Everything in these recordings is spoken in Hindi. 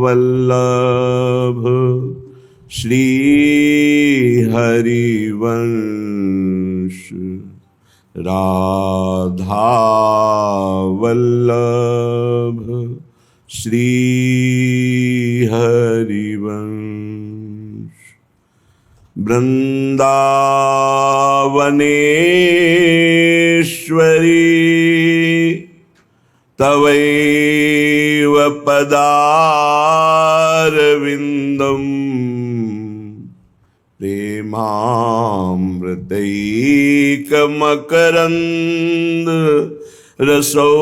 वल्लभ श्री हरिवंश राधा वल्लभ श्री हरिवंश वृंदावनेश्वरी तवैव पदारविन्दम् प्रेमामृतैकमकरन्द रसौघपूर्णं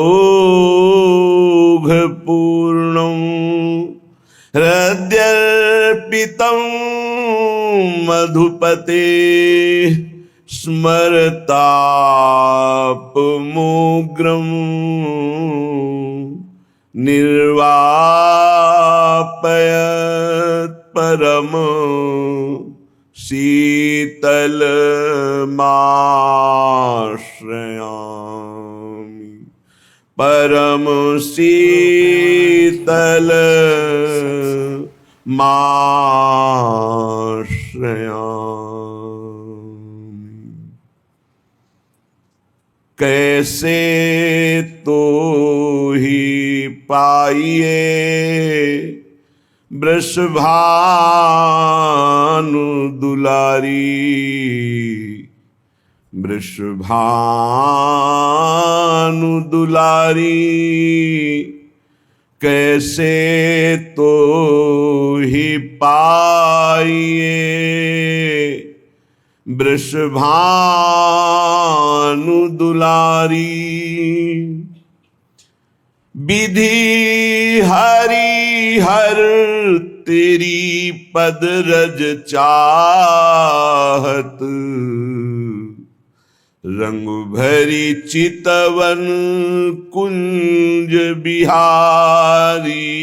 हृद्यर्पितं मधुपते स्मरतापमुग्रं निर्वापयत् परम शीतलमाश्रयामि परम शीतलमाश्रयामि। कैसे तो ही पाइए वृषभानु दुलारी वृषभानु दुलारी कैसे तो ही पाइए वृषभानु दुलारी विधि हरि हर तेरी पद रज चाहत रंग भरी चितवन कुंज बिहारी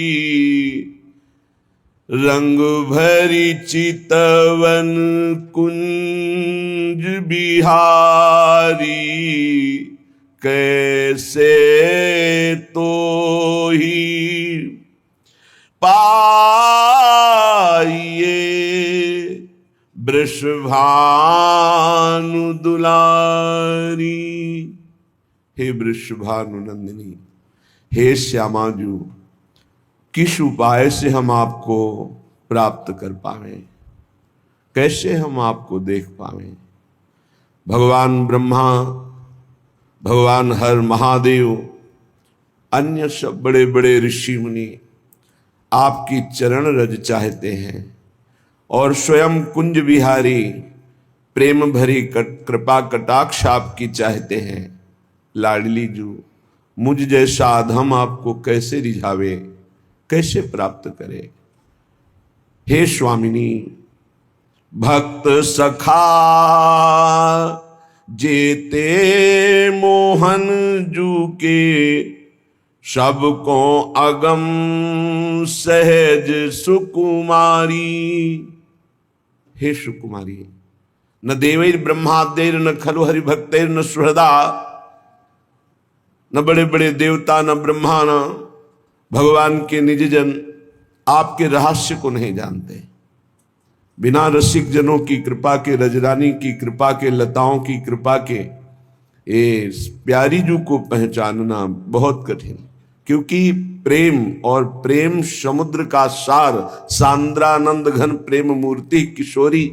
रंग भरी चितवन कुंज बिहारी कैसे तो ही पाइए वृषभानु दुलारी। हे वृषभानु नंदिनी, हे श्यामाजू, किस उपाय से हम आपको प्राप्त कर पावें, कैसे हम आपको देख पावें। भगवान ब्रह्मा, भगवान हर महादेव, अन्य सब बड़े बड़े ऋषि मुनि आपकी चरण रज चाहते हैं और स्वयं कुंज बिहारी प्रेम भरी कृपा कटाक्ष आपकी चाहते हैं। लाडली जू, मुझ जैसा अधम आपको कैसे रिझावे, कैसे प्राप्त करे। हे स्वामिनी, भक्त सखा जेते मोहन जू के सबको अगम सहज सुकुमारी। हे सुकुमारी, न देवैर ब्रह्मादेर न खलु हरि भक्तेर न सुहृदा, न बड़े बड़े देवता न ब्रह्मा न भगवान के निज जन आपके रहस्य को नहीं जानते। बिना रसिक जनों की कृपा के, रजरानी की कृपा के, लताओं की कृपा के इस प्यारी जू को पहचानना बहुत कठिन, क्योंकि प्रेम और प्रेम समुद्र का सार, सांद्रानंद घन प्रेम मूर्ति किशोरी।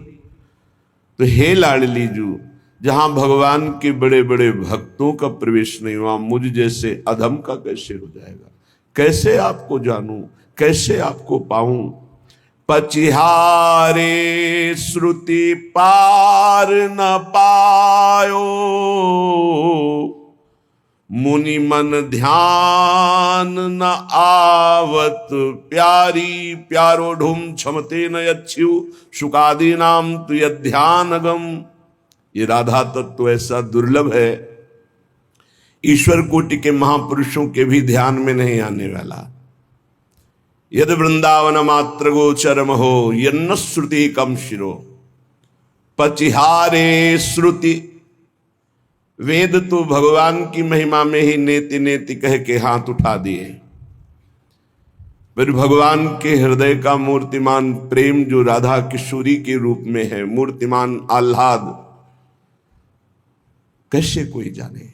तो हे लाडली जू, जहां भगवान के बड़े बड़े भक्तों का प्रवेश नहीं हुआ, मुझ जैसे अधम का कैसे हो जाएगा। कैसे आपको जानूं, कैसे आपको पाऊं। पचिहारे श्रुति पार न पायो, मुनि मन ध्यान न आवत प्यारी। प्यारो ढूम क्षमते न यच्छ्यु सुकादी नाम तु यध्यानगम। ये राधा तत्व ऐसा दुर्लभ है, ईश्वर कोटि के महापुरुषों के भी ध्यान में नहीं आने वाला। यद वृंदावन मात्र गोचरम हो यन्न श्रुति कम शिरो। पचिहारे श्रुति, वेद तो भगवान की महिमा में ही नेति नेति कह के हाथ उठा दिए। फिर भगवान के हृदय का मूर्तिमान प्रेम जो राधा किशोरी के रूप में है, मूर्तिमान आह्लाद, कैसे कोई जाने।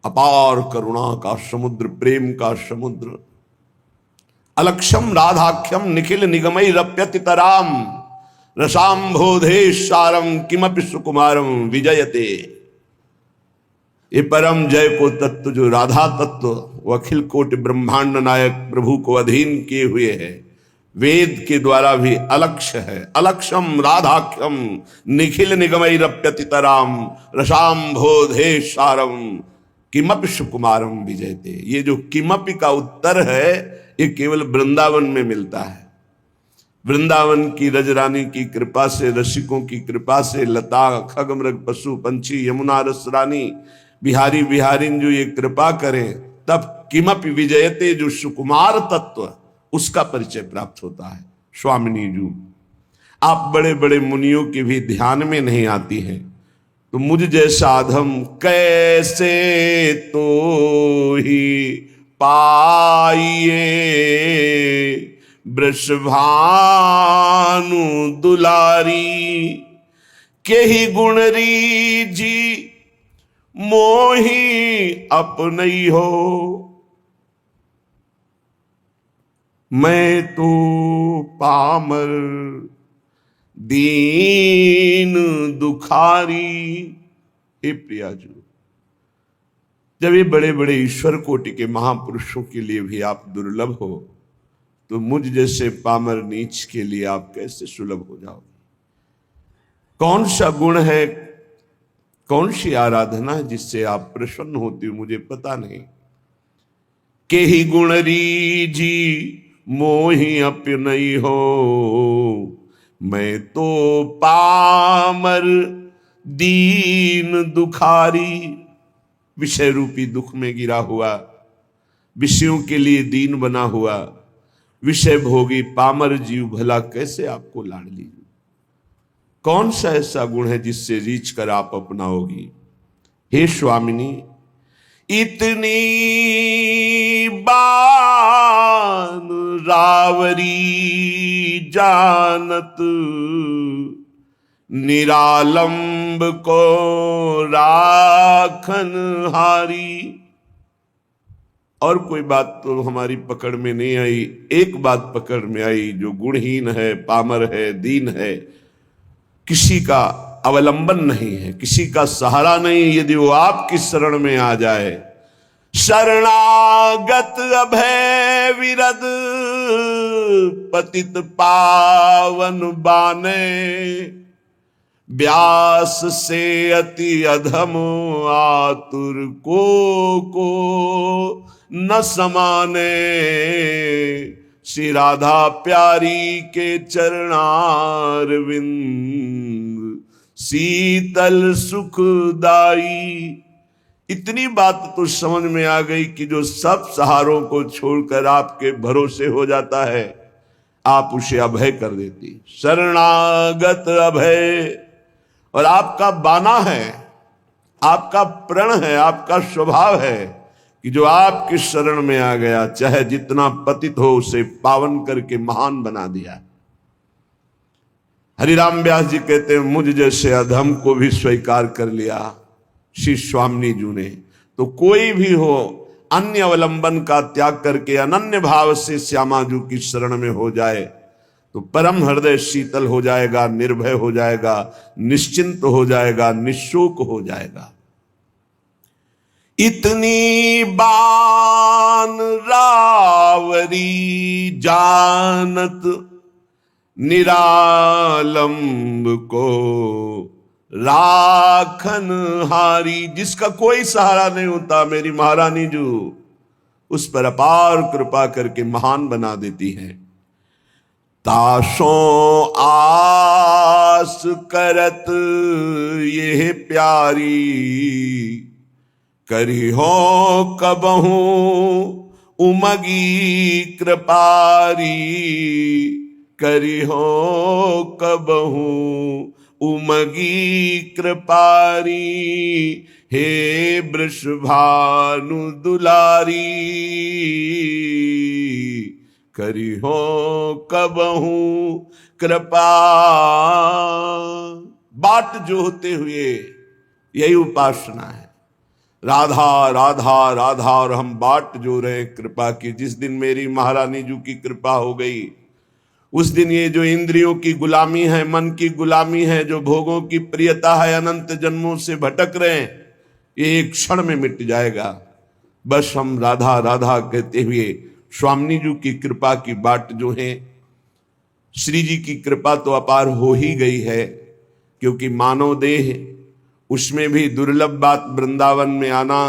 अपार करुणा का समुद्र, प्रेम का समुद्र। अलक्षम राधाख्यम निखिल निगमई रप्यतितराम रसाम्भोधे सारम किमपि सुकुमारम विजयते। ये परम जय को तत्व जो राधा तत्व, वो अखिल कोटि ब्रह्मांड नायक प्रभु को अधीन किए हुए है, वेद के द्वारा भी अलक्ष्य है। अलक्षम राधाख्यम निखिल निगमई रप्यतितराम रसाम्भोधे सारम किमपि सुकुमारम विजयते। ये जो किमपि का उत्तर है, ये केवल वृंदावन में मिलता है। वृंदावन की रजरानी की कृपा से, रसिकों की कृपा से, लता खग मृग पशु पंछी यमुना रस रानी बिहारी बिहारिन जो ये कृपा करें, तब किमपि विजयते, जो सुकुमार तत्व, उसका परिचय प्राप्त होता है। स्वामिनी जी, आप बड़े बड़े मुनियों की भी ध्यान में नहीं आती हैं, तो मुझ जैसा अधम कैसे तो ही पाइए वृषभानु दुलारी। के ही गुणरी जी मोही अपनई हो, मैं तो पामर दीन दुखारी। हे प्रियाजू, जब ये बड़े बड़े ईश्वर कोटि के महापुरुषों के लिए भी आप दुर्लभ हो, तो मुझ जैसे पामर नीच के लिए आप कैसे सुलभ हो जाओगे। कौन सा गुण है, कौन सी आराधना है जिससे आप प्रसन्न होती हो, मुझे पता नहीं। के ही गुण रीझी मोहि अपनई हो, मैं तो पामर दीन दुखारी। विषय रूपी दुख में गिरा हुआ, विषयों के लिए दीन बना हुआ, विषय भोगी पामर जीव भला कैसे आपको लाड़ लीजिए। कौन सा ऐसा गुण है जिससे रीछ कर आप अपनाओगी। हे स्वामिनी, इतनी बान रावरी जानत, निरालंब को राखन हारी। और कोई बात तो हमारी पकड़ में नहीं आई, एक बात पकड़ में आई, जो गुणहीन है, पामर है, दीन है, किसी का अवलंबन नहीं है, किसी का सहारा नहीं। यदि वो आपकी शरण में आ जाए, शरणागत अभय विरद पतित पावन बाने, व्यास से अति अधम आतुर को न समाने। श्री राधा प्यारी के चरणारविंद शीतल सुखदाई। इतनी बात तो समझ में आ गई कि जो सब सहारों को छोड़कर आपके भरोसे हो जाता है, आप उसे अभय कर देती। शरणागत अभय, और आपका बाना है, आपका प्रण है, आपका स्वभाव है कि जो आपकी शरण में आ गया, चाहे जितना पतित हो, उसे पावन करके महान बना दिया। हरिराम व्यास जी कहते हैं, मुझ जैसे अधम को भी स्वीकार कर लिया श्री स्वामिनी जी ने। तो कोई भी हो, अन्य अवलंबन का त्याग करके अनन्य भाव से श्यामा जी की शरण में हो जाए, तो परम हृदय शीतल हो जाएगा, निर्भय हो जाएगा, निश्चिंत हो जाएगा, निशोक हो जाएगा। इतनी बान रावरी जानत, निरालंब को राखन हारी। जिसका कोई सहारा नहीं होता, मेरी महारानी जो उस पर अपार कृपा करके महान बना देती है। तासों आस करत ये प्यारी, करी हो कबहू उमगी कृपारी। करी हो कबहू उमगी कृपारी, हे वृषभानु दुलारी। करी हो कबहू कृपा। बाट जोहते हुए यही उपासना है, राधा राधा राधा, और हम बाट जो रहे कृपा की। जिस दिन मेरी महारानी जी की कृपा हो गई, उस दिन ये जो इंद्रियों की गुलामी है, मन की गुलामी है, जो भोगों की प्रियता है, अनंत जन्मों से भटक रहे हैं, ये एक क्षण में मिट जाएगा। बस हम राधा राधा कहते हुए स्वामी जी की कृपा की बाट जो है, श्री जी की कृपा तो अपार हो ही गई है, क्योंकि मानव देह, उसमें भी दुर्लभ बात वृंदावन में आना,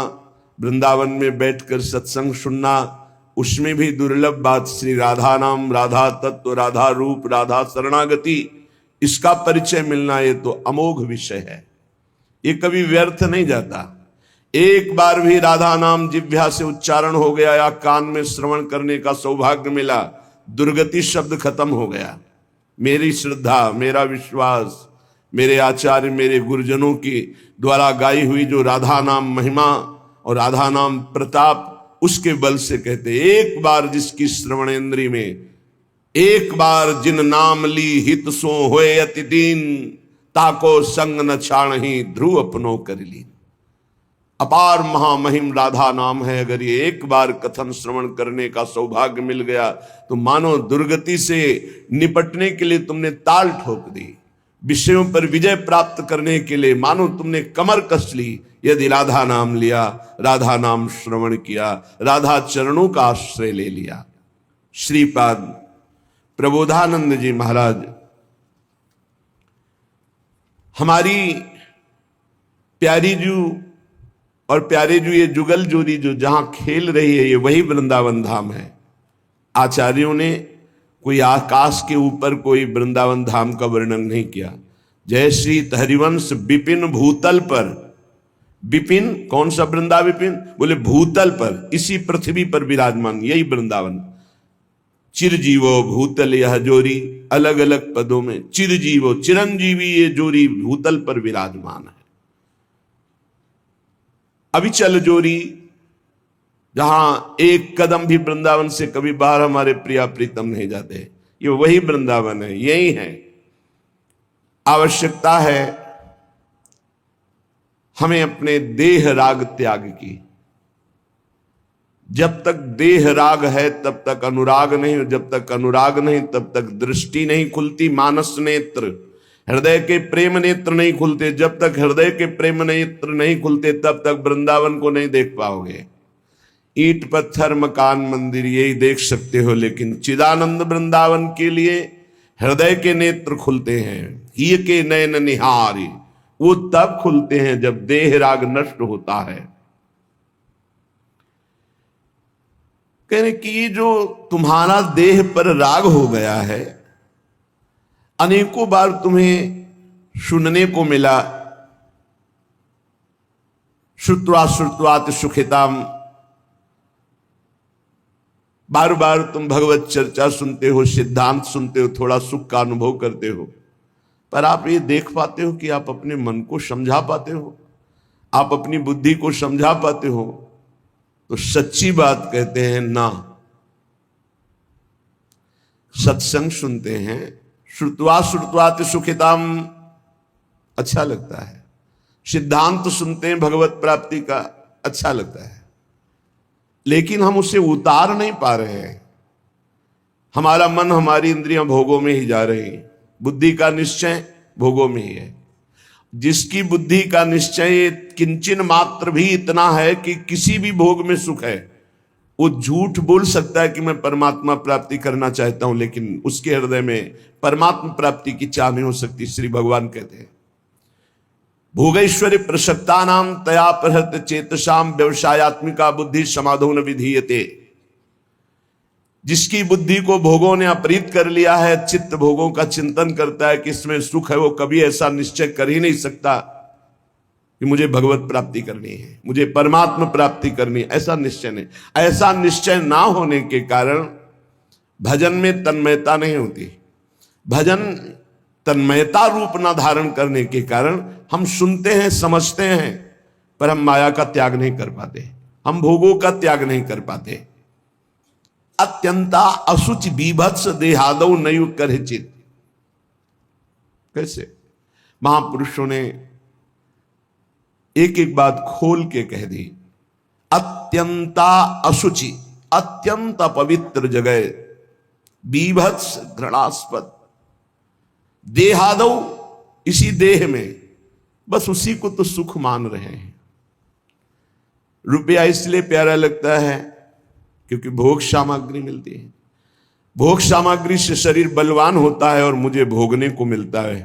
वृंदावन में बैठकर सत्संग सुनना, उसमें भी दुर्लभ बात श्री राधा नाम, राधा तत्व, राधा रूप, राधा शरणागति, इसका परिचय मिलना, ये तो अमोघ विषय है, ये कभी व्यर्थ नहीं जाता। एक बार भी राधा नाम जिह्वा से उच्चारण हो गया या कान में श्रवण करने का सौभाग्य मिला, दुर्गति शब्द खत्म हो गया। मेरी श्रद्धा, मेरा विश्वास, मेरे आचार्य, मेरे गुरुजनों की द्वारा गाई हुई जो राधा नाम महिमा और राधा नाम प्रताप, उसके बल से कहते, एक बार जिसकी श्रवणेन्द्री में, एक बार जिन नाम ली हित सो होए अति दीन, ताको संग न छाणही ध्रुव अपनो कर ली। अपार महामहिम राधा नाम है। अगर ये एक बार कथन श्रवण करने का सौभाग्य मिल गया तो मानो दुर्गति से निपटने के लिए तुमने ताल ठोक दी, विषयों पर विजय प्राप्त करने के लिए मानो तुमने कमर कस ली, यदि राधा नाम लिया, राधा नाम श्रवण किया, राधा चरणों का आश्रय ले लिया। श्रीपाद प्रबोधानंद जी महाराज, हमारी प्यारी जू और प्यारे जू, ये जुगल जोड़ी जो जहां खेल रही है, ये वही वृंदावन धाम है। आचार्यों ने कोई आकाश के ऊपर कोई वृंदावन धाम का वर्णन नहीं किया। जय श्री हरिवंश विपिन भूतल पर, विपिन कौन सा वृंदा विपिन, बोले भूतल पर, इसी पृथ्वी पर विराजमान, यही वृंदावन। चिरजीवो भूतल यह जोरी, अलग अलग पदों में चिरजीवो, चिरंजीवी ये जोरी भूतल पर विराजमान है। अविचल जोरी, जहां एक कदम भी वृंदावन से कभी बाहर हमारे प्रिया प्रीतम नहीं जाते, ये वही वृंदावन है, यही है। आवश्यकता है हमें अपने देह राग त्याग की। जब तक देह राग है तब तक अनुराग नहीं, और जब तक अनुराग नहीं तब तक दृष्टि नहीं खुलती, मानस नेत्र, हृदय के प्रेम नेत्र नहीं खुलते। जब तक हृदय के प्रेम नेत्र नहीं खुलते तब तक वृंदावन को नहीं देख पाओगे। ईंट पत्थर मकान मंदिर यही देख सकते हो, लेकिन चिदानंद वृंदावन के लिए हृदय के नेत्र खुलते हैं, ही के नयन निहारी, वो तब खुलते हैं जब देह राग नष्ट होता है। कहने कि जो तुम्हारा देह पर राग हो गया है, अनेकों बार तुम्हें सुनने को मिला, श्रुत्वा श्रुत्वात सुखिताम, बार बार तुम भगवत चर्चा सुनते हो, सिद्धांत सुनते हो, थोड़ा सुख का अनुभव करते हो, पर आप ये देख पाते हो कि आप अपने मन को समझा पाते हो, आप अपनी बुद्धि को समझा पाते हो? तो सच्ची बात कहते हैं ना। सत्संग सुनते हैं, श्रुत्वा श्रुत्वात सुखिताम, अच्छा लगता है। सिद्धांत सुनते हैं भगवत प्राप्ति का, अच्छा लगता है, लेकिन हम उसे उतार नहीं पा रहे हैं। हमारा मन, हमारी इंद्रियां भोगों में ही जा रही हैं। बुद्धि का निश्चय भोगों में ही है। जिसकी बुद्धि का निश्चय किंचन मात्र भी इतना है कि किसी भी भोग में सुख है, वो झूठ बोल सकता है कि मैं परमात्मा प्राप्ति करना चाहता हूं, लेकिन उसके हृदय में परमात्मा प्राप्ति की चाह नहीं हो सकती। श्री भगवान कहते हैं, भोगैश्वर्य प्रसक्ता नाम तया प्रहृत चेतसाम व्यवसायत्मिका बुद्धि समाधो न विधीयते। जिसकी बुद्धि को भोगों ने अपहृत कर लिया है, चित्त भोगों का चिंतन करता है कि इसमें सुख है, वो कभी ऐसा निश्चय कर ही नहीं सकता कि मुझे भगवत प्राप्ति करनी है, मुझे परमात्मा प्राप्ति करनी है। ऐसा निश्चय नहीं। ऐसा निश्चय ना होने के कारण भजन में तन्मयता नहीं होती। भजन तन्मयता रूप ना धारण करने के कारण हम सुनते हैं, समझते हैं, पर हम माया का त्याग नहीं कर पाते, हम भोगों का त्याग नहीं कर पाते। अत्यंता असुचि बीभत्स देहादौ नयु करचित। कैसे महापुरुषों ने एक एक बात खोल के कह दी। अत्यंता असुचि, अत्यंत अपवित्र जगह, बीभत्स घृणास्पद, देहादौ, इसी देह में, बस उसी को तो सुख मान रहे हैं। रुपया इसलिए प्यारा लगता है क्योंकि भोग सामग्री मिलती है, भोग सामग्री से शरीर बलवान होता है और मुझे भोगने को मिलता है,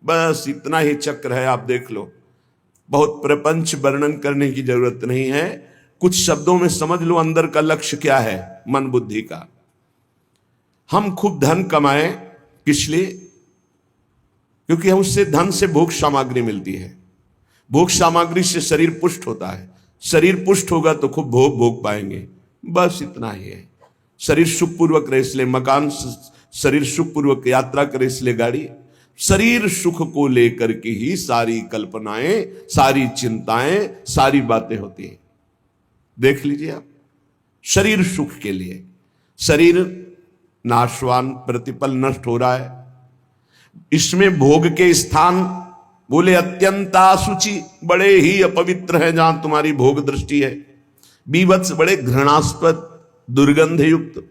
बस इतना ही चक्र है। आप देख लो, बहुत प्रपंच वर्णन करने की जरूरत नहीं है, कुछ शब्दों में समझ लो अंदर का लक्ष्य क्या है मन बुद्धि का। हम खूब धन कमाएं, किस लिए? क्योंकि हम उससे धन से भोग सामग्री मिलती है, भोग सामग्री से शरीर पुष्ट होता है, शरीर पुष्ट होगा तो खूब भोग भोग पाएंगे, बस इतना ही है। शरीर सुखपूर्वक रहे इसलिए मकान, शरीर सुखपूर्वक यात्रा करे इसलिए गाड़ी। शरीर सुख को लेकर के ही सारी कल्पनाएं, सारी चिंताएं, सारी बातें होती हैं। देख लीजिए आप, शरीर सुख के लिए, शरीर नाशवान, प्रतिपल नष्ट हो रहा है, इसमें भोग के स्थान बोले अत्यंता शुचि, बड़े ही अपवित्र है जहां तुम्हारी भोग दृष्टि है। बीभत्स, बड़े घृणास्पद, दुर्गंध युक्त।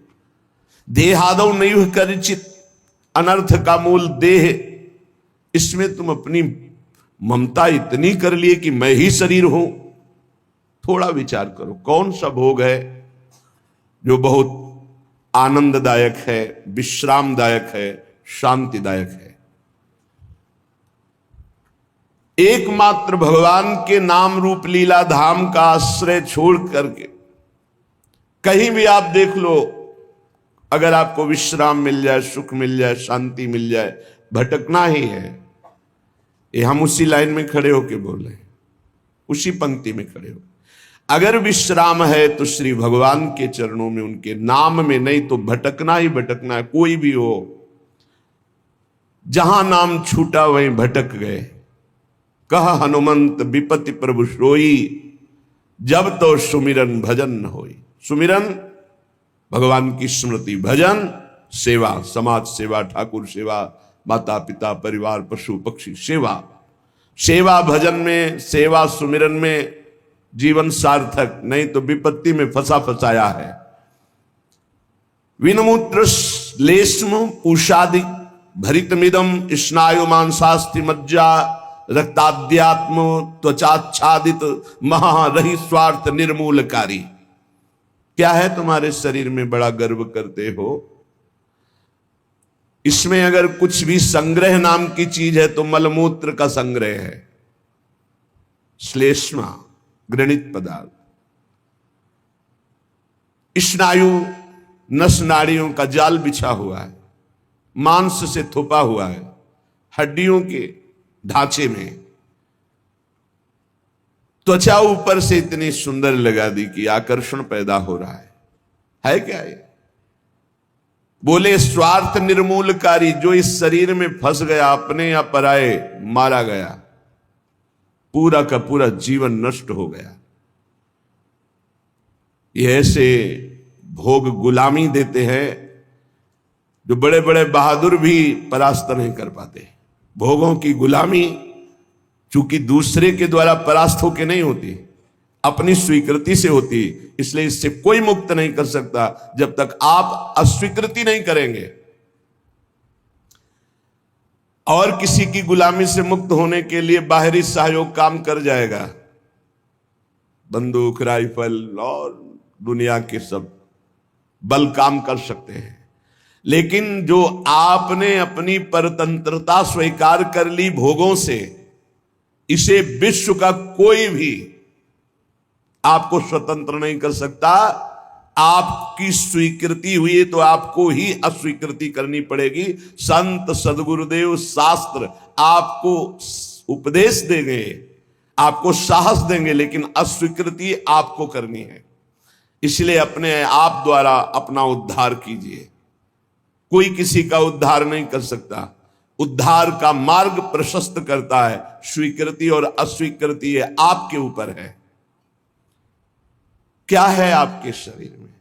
देहादौ नैव करचित, अनर्थ का मूल देह, इसमें तुम अपनी ममता इतनी कर लिए कि मैं ही शरीर हूं। थोड़ा विचार करो, कौन सा भोग है जो बहुत आनंददायक है, विश्रामदायक है, शांतिदायक है? एकमात्र भगवान के नाम रूप लीला धाम का आश्रय छोड़ करके कहीं भी आप देख लो, अगर आपको विश्राम मिल जाए, सुख मिल जाए, शांति मिल जाए, भटकना ही है। ये हम उसी लाइन में खड़े होके बोल रहे हैं, उसी पंक्ति में खड़े हो। अगर विश्राम है तो श्री भगवान के चरणों में, उनके नाम में, नहीं तो भटकना ही भटकना है। कोई भी हो, जहां नाम छूटा वहीं भटक गए। कह हनुमंत विपति प्रभु सोई, जब तो सुमिरन भजन न होई। सुमिरन, भगवान की स्मृति, भजन, सेवा, समाज सेवा, ठाकुर सेवा, माता पिता परिवार पशु पक्षी सेवा। सेवा भजन में, सेवा सुमिरन में जीवन सार्थक, नहीं तो विपत्ति में फंसा फंसाया है। विनमूत्र लेश्म उषादि भरितमिदम स्नायु मांसास्ति मज्जा रक्ताद्यात्म त्वचाच्छादित महारहि स्वार्थ निर्मूलकारी। क्या है तुम्हारे शरीर में बड़ा गर्व करते हो? इसमें अगर कुछ भी संग्रह नाम की चीज है तो मलमूत्र का संग्रह है, श्लेष्मा, घृणित पदार्थ। स्नायु, नस नाड़ियों का जाल बिछा हुआ है, मांस से थोपा हुआ है, हड्डियों के ढांचे में। त्वचा ऊपर से इतनी सुंदर लगा दी कि आकर्षण पैदा हो रहा है क्या ये? बोले स्वार्थ निर्मूलकारी, जो इस शरीर में फंस गया, अपने या पराए मारा गया, पूरा का पूरा जीवन नष्ट हो गया। ये ऐसे भोग गुलामी देते हैं जो बड़े बड़े बहादुर भी परास्त नहीं कर पाते। भोगों की गुलामी चूंकि दूसरे के द्वारा परास्त होकर नहीं होती, अपनी स्वीकृति से होती, इसलिए इससे कोई मुक्त नहीं कर सकता जब तक आप अस्वीकृति नहीं करेंगे। और किसी की गुलामी से मुक्त होने के लिए बाहरी सहयोग काम कर जाएगा, बंदूक, राइफल और दुनिया के सब बल काम कर सकते हैं। लेकिन जो आपने अपनी परतंत्रता स्वीकार कर ली भोगों से, इसे विश्व का कोई भी आपको स्वतंत्र नहीं कर सकता। आपकी स्वीकृति हुई तो आपको ही अस्वीकृति करनी पड़ेगी। संत सदगुरुदेव शास्त्र आपको उपदेश देंगे, आपको साहस देंगे, लेकिन अस्वीकृति आपको करनी है। इसलिए अपने आप द्वारा अपना उद्धार कीजिए। कोई किसी का उद्धार नहीं कर सकता। उद्धार का मार्ग प्रशस्त करता है स्वीकृति और अस्वीकृति, ये आपके ऊपर है। क्या है आपके शरीर में?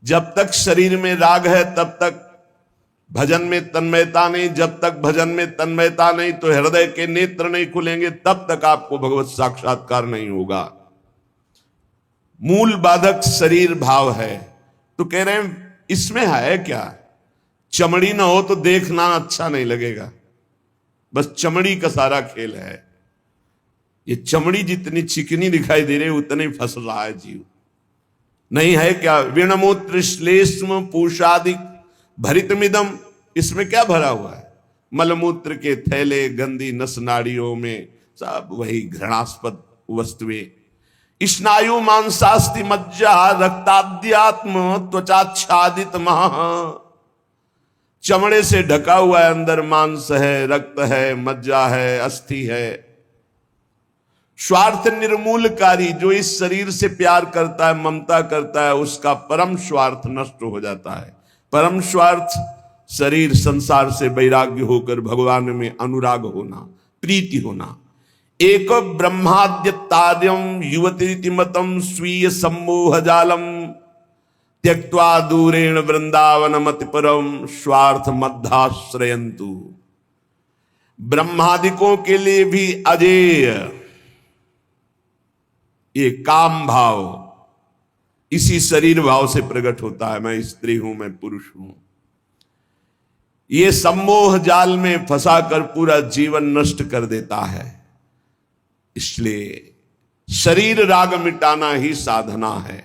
जब तक शरीर में राग है तब तक भजन में तन्मयता नहीं, जब तक भजन में तन्मयता नहीं तो हृदय के नेत्र नहीं खुलेंगे, तब तक आपको भगवत साक्षात्कार नहीं होगा। मूल बाधक शरीर भाव है। तो कह रहे हैं इसमें है क्या, चमड़ी ना हो तो देखना अच्छा नहीं लगेगा, बस चमड़ी का सारा खेल है। ये चमड़ी जितनी चिकनी दिखाई दे रही उतने फंस रहा है जीव। नहीं है क्या, विणमूत्र श्लेष्म पूषादिक भरितमिदम, इसमें क्या भरा हुआ है, मलमूत्र के थैले, गंदी नस नाड़ियों में सब वही घृणास्पद वस्तुएं। स्नायु मांसास्ति मज्जा रक्ताद्यात्म त्वचाच्छादित महा, चमड़े से ढका हुआ है, अंदर मांस है, रक्त है, मज्जा है, अस्थि है। स्वार्थ निर्मूलकारी, जो इस शरीर से प्यार करता है, ममता करता है, उसका परम स्वार्थ नष्ट हो जाता है। परम स्वार्थ शरीर संसार से वैराग्य होकर भगवान में अनुराग होना, प्रीति होना। एक ब्रह्माद्यतार्यम युवती मतम स्वीय सम्मोह जालम त्यक्त्वा दूरेण वृंदावन मति परम स्वार्थ मध्याश्रयंतु। ब्रह्मादिकों के लिए भी अजेय ये काम भाव इसी शरीर भाव से प्रकट होता है। मैं स्त्री हूं, मैं पुरुष हूं। ये सम्मोह जाल में फंसाकर पूरा जीवन नष्ट कर देता है। इसलिए शरीर राग मिटाना ही साधना है।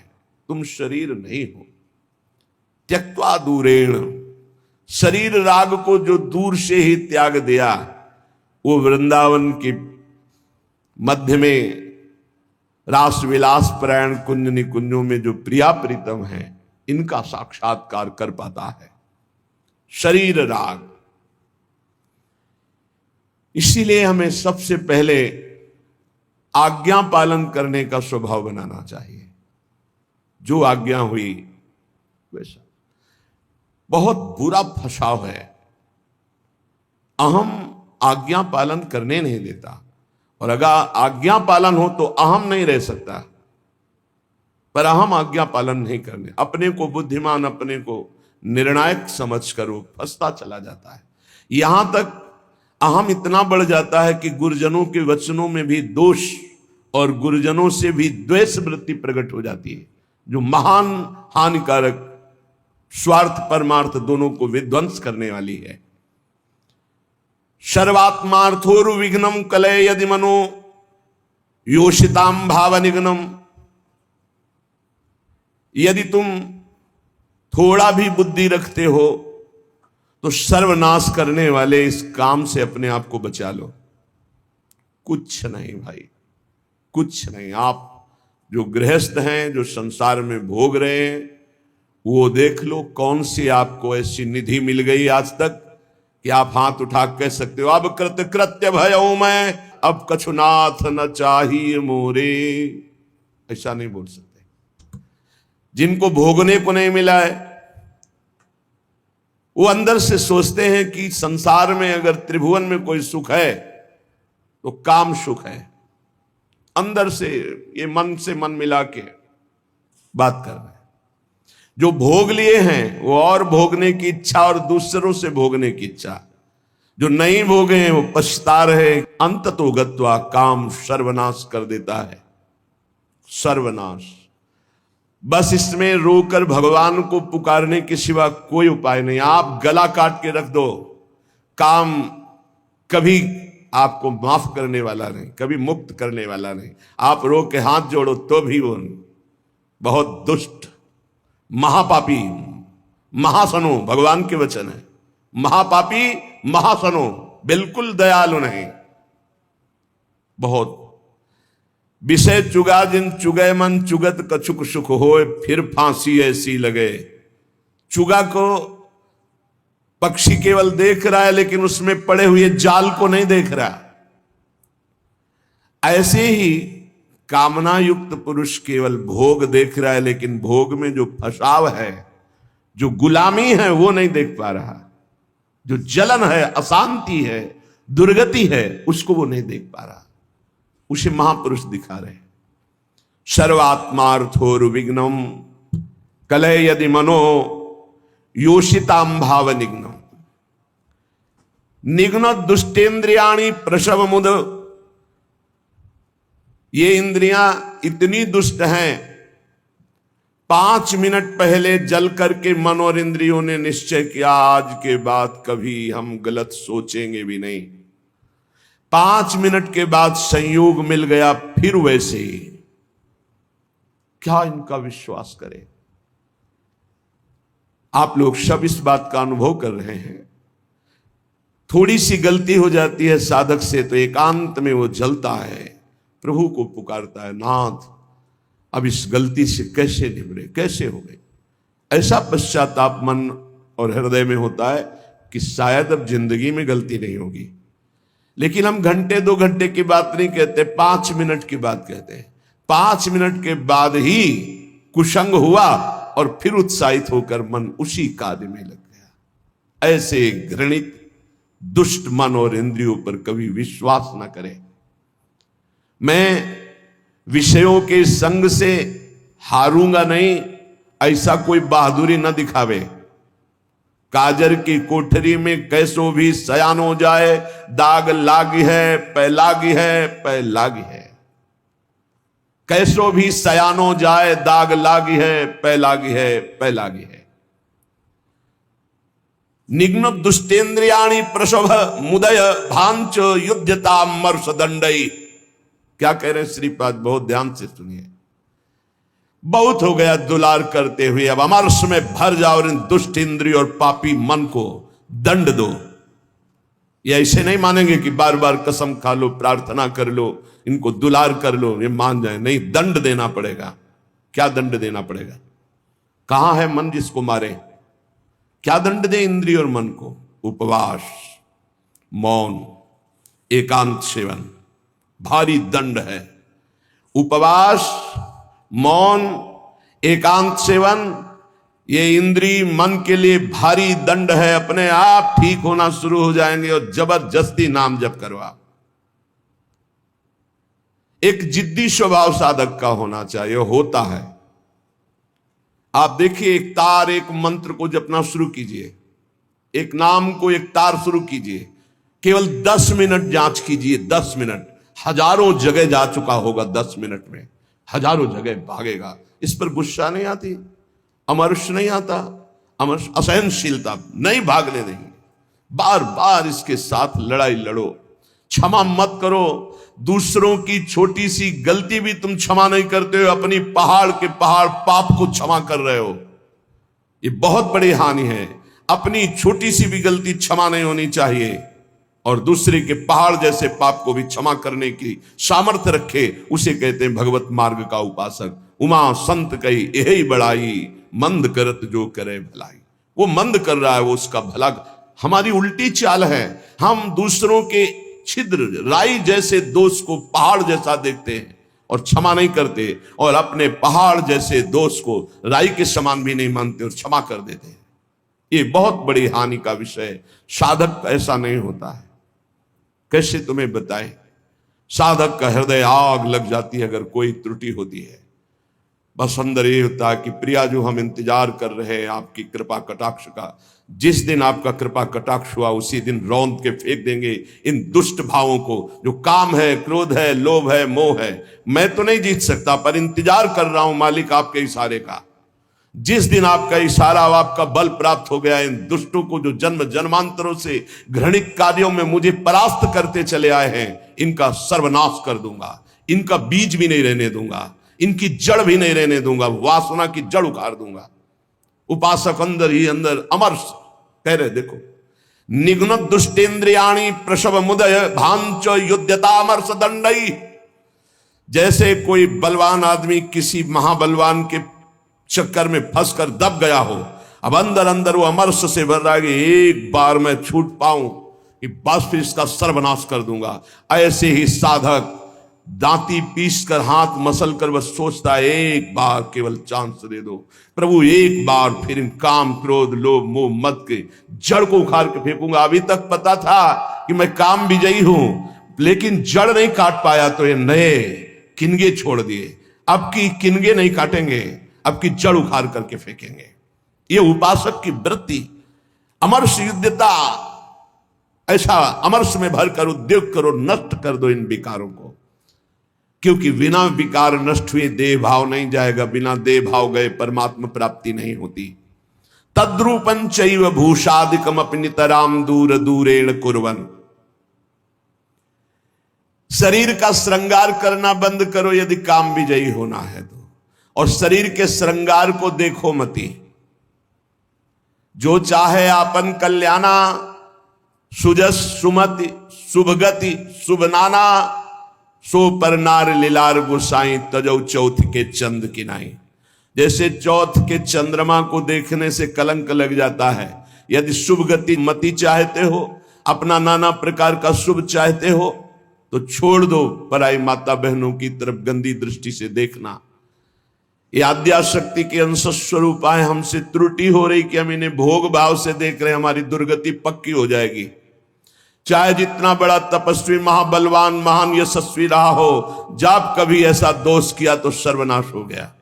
तुम शरीर नहीं हो। त्यक्त्वा दूरेण, शरीर राग को जो दूर से ही त्याग दिया, वो वृंदावन के मध्य में रास विलास परायण कुंज निकुंजों में जो प्रिया प्रीतम है, इनका साक्षात्कार कर पाता है। शरीर राग, इसीलिए हमें सबसे पहले आज्ञा पालन करने का स्वभाव बनाना चाहिए। जो आज्ञा हुई वैसा। बहुत बुरा फंसाव है, अहम आज्ञा पालन करने नहीं देता। और अगर आज्ञा पालन हो तो अहम नहीं रह सकता, पर अहम आज्ञा पालन नहीं करने, अपने को बुद्धिमान, अपने को निर्णायक समझकर वो फंसता चला जाता है। यहां तक अहम इतना बढ़ जाता है कि गुरुजनों के वचनों में भी दोष और गुरुजनों से भी द्वेष वृत्ति प्रकट हो जाती है, जो महान हानिकारक, स्वार्थ परमार्थ दोनों को विध्वंस करने वाली है। सर्वात्मार्थोरु विघ्नम कलय यदि मनो योषिताम भाव निघ्नम। यदि तुम थोड़ा भी बुद्धि रखते हो तो सर्वनाश करने वाले इस काम से अपने आप को बचा लो। कुछ नहीं भाई, कुछ नहीं। आप जो गृहस्थ हैं, जो संसार में भोग रहे हैं, वो देख लो कौन सी आपको ऐसी निधि मिल गई आज तक कि आप हाथ उठा कह सकते हो अब कृत्य भयो मैं, अब कछुनाथ न चाहिए मोरे। ऐसा नहीं बोल सकते। जिनको भोगने को नहीं मिला है वो अंदर से सोचते हैं कि संसार में अगर त्रिभुवन में कोई सुख है तो काम सुख है। अंदर से ये मन से मन मिला के बात कर रहे हैं। जो भोग लिए हैं वो और भोगने की इच्छा और दूसरों से भोगने की इच्छा। जो नहीं भोगे हैं वो पछता रहे। अंत तो गत्वा काम सर्वनाश कर देता है, सर्वनाश। बस इसमें रोकर भगवान को पुकारने के सिवा कोई उपाय नहीं। आप गला काट के रख दो, काम कभी आपको माफ करने वाला नहीं, कभी मुक्त करने वाला नहीं। आप रो के हाथ जोड़ो तो भी वो बहुत दुष्ट, महापापी, महासनो, भगवान के वचन है। महापापी, महासनो, बिल्कुल दयालु नहीं। बहुत विषय चुगा जिन चुगे मन, चुगत कछुक सुख होए, फिर फांसी ऐसी लगे। चुगा को पक्षी केवल देख रहा है लेकिन उसमें पड़े हुए जाल को नहीं देख रहा। ऐसे ही कामना युक्त पुरुष केवल भोग देख रहा है लेकिन भोग में जो फसाव है, जो गुलामी है, वो नहीं देख पा रहा। जो जलन है, अशांति है, दुर्गति है, उसको वो नहीं देख पा रहा। उसे महापुरुष दिखा रहे। सर्वात्मार्थोर विघ्नम कलय यदि मनो योषिताम भाव निघ्न निघ्न दुष्टेन्द्रियाणी प्रसव मुद। ये इंद्रियां इतनी दुष्ट हैं, 5 मिनट पहले जल करके मन और इंद्रियों ने निश्चय किया आज के बाद कभी हम गलत सोचेंगे भी नहीं। 5 मिनट के बाद संयोग मिल गया, फिर वैसे ही। क्या इनका विश्वास करें? आप लोग सब इस बात का अनुभव कर रहे हैं। थोड़ी सी गलती हो जाती है साधक से तो एकांत में वो जलता है, प्रभु को पुकारता है, नाथ अब इस गलती से कैसे निबरे, कैसे हो गए। ऐसा पश्चाताप मन और हृदय में होता है कि शायद अब जिंदगी में गलती नहीं होगी। लेकिन हम घंटे 2 घंटे की बात नहीं कहते, 5 मिनट की बात कहते हैं। 5 मिनट के बाद ही कुसंग हुआ और फिर उत्साहित होकर मन उसी कार्य में लग गया। ऐसे घृणित दुष्ट मन और इंद्रियों पर कभी विश्वास न करें। मैं विषयों के संग से हारूंगा नहीं, ऐसा कोई बहादुरी न दिखावे। काजर की कोठरी में कैसो भी सयान हो जाए, दाग लागी है पै लागी है पै लागी है। कैसो भी सयान हो जाए, दाग लागी है पै लागी है पै लागी है। निघ्न दुष्टेन्द्रियाणि प्रसव मुदय भांच युद्धता मर्ष दंडई। क्या कह रहे हैं श्रीपाद, बहुत ध्यान से सुनिए। बहुत हो गया दुलार करते हुए, अब अमरस में भर जाओ और इन दुष्ट इंद्रिय और पापी मन को दंड दो। ये ऐसे नहीं मानेंगे कि बार बार कसम खा लो, प्रार्थना कर लो, इनको दुलार कर लो, ये मान जाए। नहीं, दंड देना पड़ेगा। क्या दंड देना पड़ेगा? कहां है मन जिसको मारे? क्या दंड दे इंद्रिय और मन को? उपवास, मौन, एकांत सेवन, भारी दंड है। उपवास, मौन, एकांत सेवन, ये इंद्रिय मन के लिए भारी दंड है। अपने आप ठीक होना शुरू हो जाएंगे और जबरदस्ती नाम जप करवा। एक जिद्दी स्वभाव साधक का होना चाहिए, होता है। आप देखिए, एक तार, एक मंत्र को जपना शुरू कीजिए, एक नाम को एक तार शुरू कीजिए, केवल 10 मिनट जांच कीजिए। 10 मिनट, हजारों जगह जा चुका होगा। 10 मिनट में हजारों जगह भागेगा। इस पर गुस्सा नहीं आती, अमर्ष नहीं आता, अमर्ष असहनशीलता नहीं, भागने देंगे। बार बार इसके साथ लड़ाई लड़ो। क्षमा मत करो। दूसरों की छोटी सी गलती भी तुम क्षमा नहीं करते हो, अपनी पहाड़ के पहाड़ पाप को क्षमा कर रहे हो। ये बहुत बड़ी हानि है। अपनी छोटी सी भी गलती क्षमा नहीं होनी चाहिए, और दूसरे के पहाड़ जैसे पाप को भी क्षमा करने की सामर्थ्य रखे, उसे कहते हैं भगवत मार्ग का उपासक। उमा संत कही यही बड़ाई, मंद करत जो करे भलाई। वो मंद कर रहा है, वो उसका भला। हमारी उल्टी चाल है, हम दूसरों के छिद्र राई जैसे दोष को पहाड़ जैसा देखते हैं और क्षमा नहीं करते, और अपने पहाड़ जैसे दोष को राई के समान भी नहीं मानते और क्षमा कर देते हैं। ये बहुत बड़ी हानि का विषय है। साधक ऐसा नहीं होता है। कैसे तुम्हें बताएं? साधक का हृदय आग लग जाती है अगर कोई त्रुटि होती है। बस अंदर ये होता है कि प्रिया, जो हम इंतजार कर रहे हैं आपकी कृपा कटाक्ष का, जिस दिन आपका कृपा कटाक्ष हुआ उसी दिन रौंद के फेंक देंगे इन दुष्ट भावों को, जो काम है, क्रोध है, लोभ है, मोह है। मैं तो नहीं जीत सकता, पर इंतजार कर रहा हूं मालिक आपके इशारे का। जिस दिन आपका इशारा, आपका बल प्राप्त हो गया, इन दुष्टों को जो जन्म जन्मांतरों से घृणित कार्यों में मुझे परास्त करते चले आए हैं, इनका सर्वनाश कर दूंगा। इनका बीज भी नहीं रहने दूंगा, इनकी जड़ भी नहीं रहने दूंगा, वासना की जड़ उखाड़ दूंगा। उपासक अंदर ही अंदर अमर्ष कह रहे, देखो, निघ्न दुष्टेन्द्रियाणि प्रसव मुदय भांच युद्धतामर्ष दंडई। जैसे कोई बलवान आदमी किसी महाबलवान के चक्कर में फंसकर दब गया हो, अब अंदर अंदर वो अमर्ष से भर रहा है कि एक बार मैं छूट पाऊं कि बस फिर इसका सर्वनाश कर दूंगा। ऐसे ही साधक दांती पीस कर, हाथ मसल कर बस सोचता है, एक बार केवल चांस दे दो प्रभु, एक बार फिर इन काम, क्रोध, लोभ, मोह, मद के जड़ को उखाड़ के फेंकूंगा। अभी तक पता था कि मैं काम विजयी हूं, लेकिन जड़ नहीं काट पाया तो ये नए किनगे छोड़ दिए। अब की किनगे नहीं काटेंगे, आपकी जड़ उखाड़ करके फेंकेंगे। ये उपासक की वृत्ति, अमरस युद्धता, ऐसा अमरस में भरकर उद्योग करो, नष्ट कर दो इन विकारों को, क्योंकि बिना विकार नष्ट हुए देह भाव नहीं जाएगा, बिना देह भाव गए परमात्मा प्राप्ति नहीं होती। तद्रूपं चैव भूषादिकम अपनितराम दूर दूरेण कुर्वन्। शरीर का श्रृंगार करना बंद करो यदि काम विजयी होना है तो, और शरीर के श्रृंगार को देखो मती। जो चाहे आपन कल्याणा, सुजस सुमति शुभगति शुभ नाना, सो पर नार लीलार गुसाई तजौ चौथ के चंद किनाई। जैसे चौथ के चंद्रमा को देखने से कलंक लग जाता है, यदि शुभ गति मति चाहते हो, अपना नाना प्रकार का शुभ चाहते हो, तो छोड़ दो पराई माता बहनों की तरफ गंदी दृष्टि से देखना। ये आद्याशक्ति के अंश स्वरूप आए, हमसे त्रुटि हो रही कि हम इन्हें भोग भाव से देख रहे हैं, हमारी दुर्गति पक्की हो जाएगी। चाहे जितना बड़ा तपस्वी, महाबलवान, महान यशस्वी रहा हो, जब कभी ऐसा दोष किया तो सर्वनाश हो गया।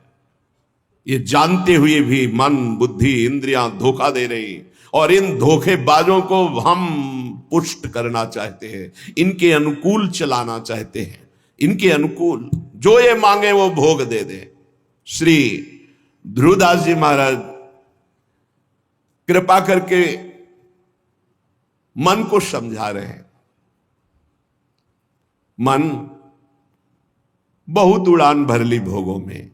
ये जानते हुए भी मन बुद्धि इंद्रियां धोखा दे रही, और इन धोखेबाजों को हम पुष्ट करना चाहते हैं, इनके अनुकूल चलाना चाहते हैं, इनके अनुकूल जो ये मांगे वो भोग दे दे। श्री ध्रुवदास जी महाराज कृपा करके मन को समझा रहे हैं। मन बहुत उड़ान भर ली भोगों में,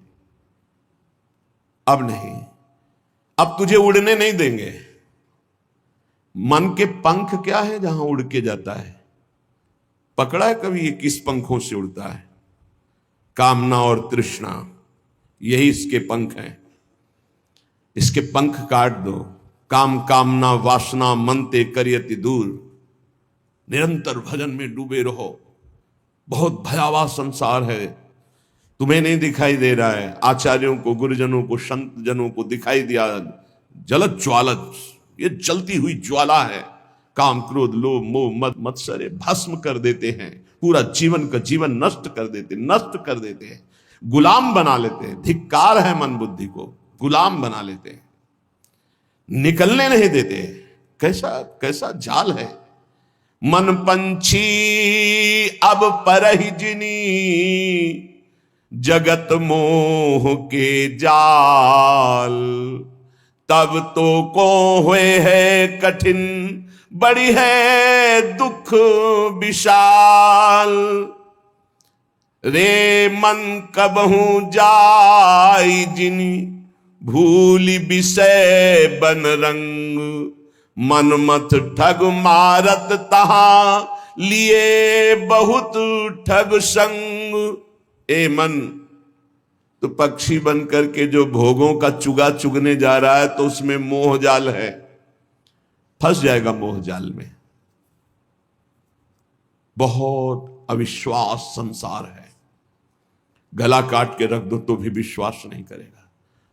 अब नहीं, अब तुझे उड़ने नहीं देंगे। मन के पंख क्या है जहां उड़ के जाता है? पकड़ा है कभी ये किस पंखों से उड़ता है? कामना और तृष्णा, यही इसके पंख हैं। इसके पंख काट दो। काम कामना वासना मनते करियति दूर। निरंतर भजन में डूबे रहो। बहुत भयावह संसार है, तुम्हें नहीं दिखाई दे रहा है, आचार्यों को, गुरुजनों को, संत जनों को दिखाई दिया। जलत ज्वालत, ये जलती हुई ज्वाला है। काम क्रोध लोभ मोह मद मत्सर भस्म कर देते हैं, पूरा जीवन का जीवन नष्ट कर देते हैं, गुलाम बना लेते हैं। धिक्कार है मन बुद्धि को, गुलाम बना लेते हैं, निकलने नहीं देते। कैसा कैसा जाल है। मन पंछी अब परहि जिनी, जगत मोह के जाल। तब तो को हुए है कठिन, बड़ी है दुख विशाल। रे मन कबहू जाई जिनी, भूली विषय बन रंग। मन मत ठग मारत तहां, लिए बहुत ठग संग। ए मन, तो पक्षी बन करके जो भोगों का चुगा चुगने जा रहा है, तो उसमें मोह जाल है, फंस जाएगा मोह जाल में। बहुत अविश्वास संसार है। गला काट के रख दो तो भी विश्वास नहीं करेगा,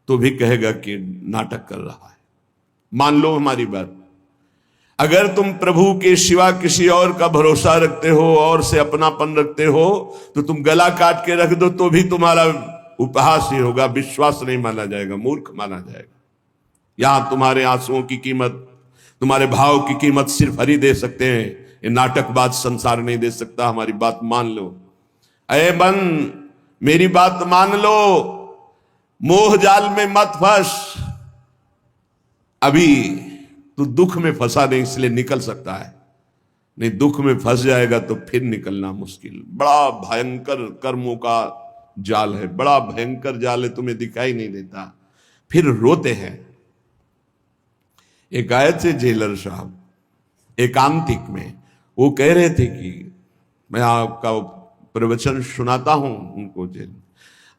तो भी कहेगा कि नाटक कर रहा है। मान लो हमारी बात, अगर तुम प्रभु के सिवा किसी और का भरोसा रखते हो और से अपनापन रखते हो, तो तुम गला काट के रख दो तो भी तुम्हारा उपहास ही होगा, विश्वास नहीं माना जाएगा, मूर्ख माना जाएगा। यहां तुम्हारे आंसुओं की कीमत, तुम्हारे भाव की कीमत सिर्फ हरि दे सकते हैं। ये नाटकबाज संसार नहीं दे सकता। हमारी बात मान लो। अरे मन, मेरी बात मान लो, मोह जाल में मत फंस। अभी तू दुख में फंसा नहीं, इसलिए निकल सकता है, नहीं दुख में फंस जाएगा तो फिर निकलना मुश्किल। बड़ा भयंकर कर्मों का जाल है, बड़ा भयंकर जाल है, तुम्हें दिखाई नहीं देता, फिर रोते हैं। एक आए थे जेलर साहब एकांतिक में, वो कह रहे थे कि मैं आपका प्रवचन सुनाता हूं उनको जेल।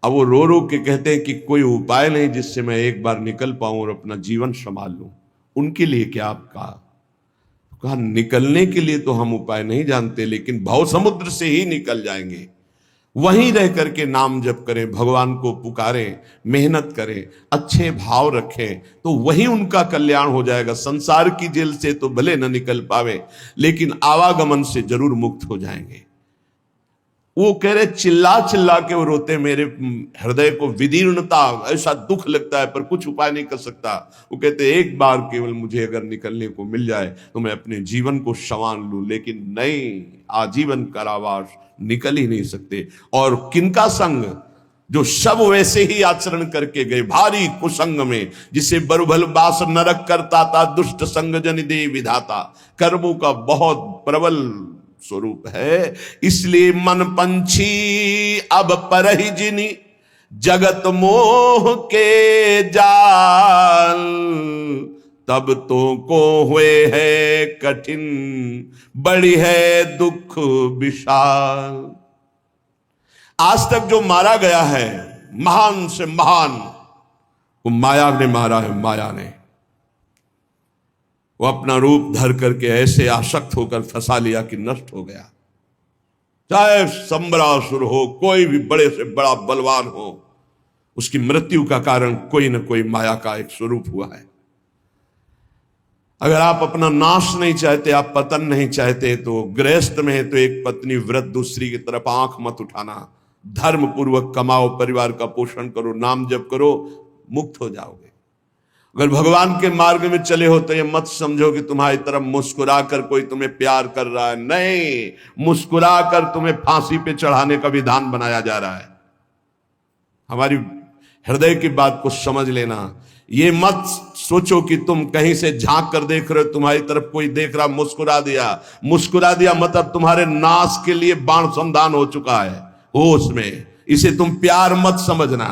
अब वो रो रो के कहते हैं कि कोई उपाय नहीं जिससे मैं एक बार निकल पाऊं और अपना जीवन संभाल लूं। उनके लिए क्या आपका? कहा निकलने के लिए तो हम उपाय नहीं जानते, लेकिन भव समुद्र से ही निकल जाएंगे। वहीं रह करके नाम जप करें, भगवान को पुकारें, मेहनत करें, अच्छे भाव रखें, तो वहीं उनका कल्याण हो जाएगा। संसार की जेल से तो भले न निकल पावे, लेकिन आवागमन से जरूर मुक्त हो जाएंगे। वो कह रहे चिल्ला चिल्ला के वो रोते, मेरे हृदय को विदीर्णता, ऐसा दुख लगता है पर कुछ उपाय नहीं कर सकता। वो कहते एक बार केवल मुझे अगर निकलने को मिल जाए तो मैं अपने जीवन को संवार लूं, लेकिन नहीं, आजीवन कारावास, निकल ही नहीं सकते। और किनका संग? जो सब वैसे ही आचरण करके गए, भारी कुसंग में, जिसे बरुभल बास नरक करता था, दुष्ट संग जन दे विधाता। कर्मों का बहुत प्रबल स्वरूप है। इसलिए मन पंछी अब परहि जिनि, जगत मोह के जाल। तब तो को हुए है कठिन, बड़ी है दुख विशाल। आज तक जो मारा गया है, महान से महान, वो माया ने मारा है। माया ने वो अपना रूप धर करके ऐसे आसक्त होकर फंसा लिया कि नष्ट हो गया। चाहे संबरासुर हो, कोई भी बड़े से बड़ा बलवान हो, उसकी मृत्यु का कारण कोई न कोई माया का एक स्वरूप हुआ है। अगर आप अपना नाश नहीं चाहते, आप पतन नहीं चाहते, तो गृहस्थ में है तो एक पत्नी व्रत, दूसरी की तरफ आंख मत उठाना। धर्म पूर्वक कमाओ, परिवार का पोषण करो, नाम जप करो, मुक्त हो जाओगे। अगर भगवान के मार्ग में चले हो तो ये मत समझो कि तुम्हारी तरफ मुस्कुरा कर कोई तुम्हें प्यार कर रहा है। नहीं, मुस्कुरा कर तुम्हें फांसी पे चढ़ाने का विधान बनाया जा रहा है। हमारी हृदय की बात को समझ लेना। ये मत सोचो कि तुम कहीं से झांक कर देख रहे हो, तुम्हारी तरफ कोई देख रहा, मुस्कुरा दिया। मुस्कुरा दिया मतलब तुम्हारे नाश के लिए बाण संधान हो चुका है होश में। इसे तुम प्यार मत समझना।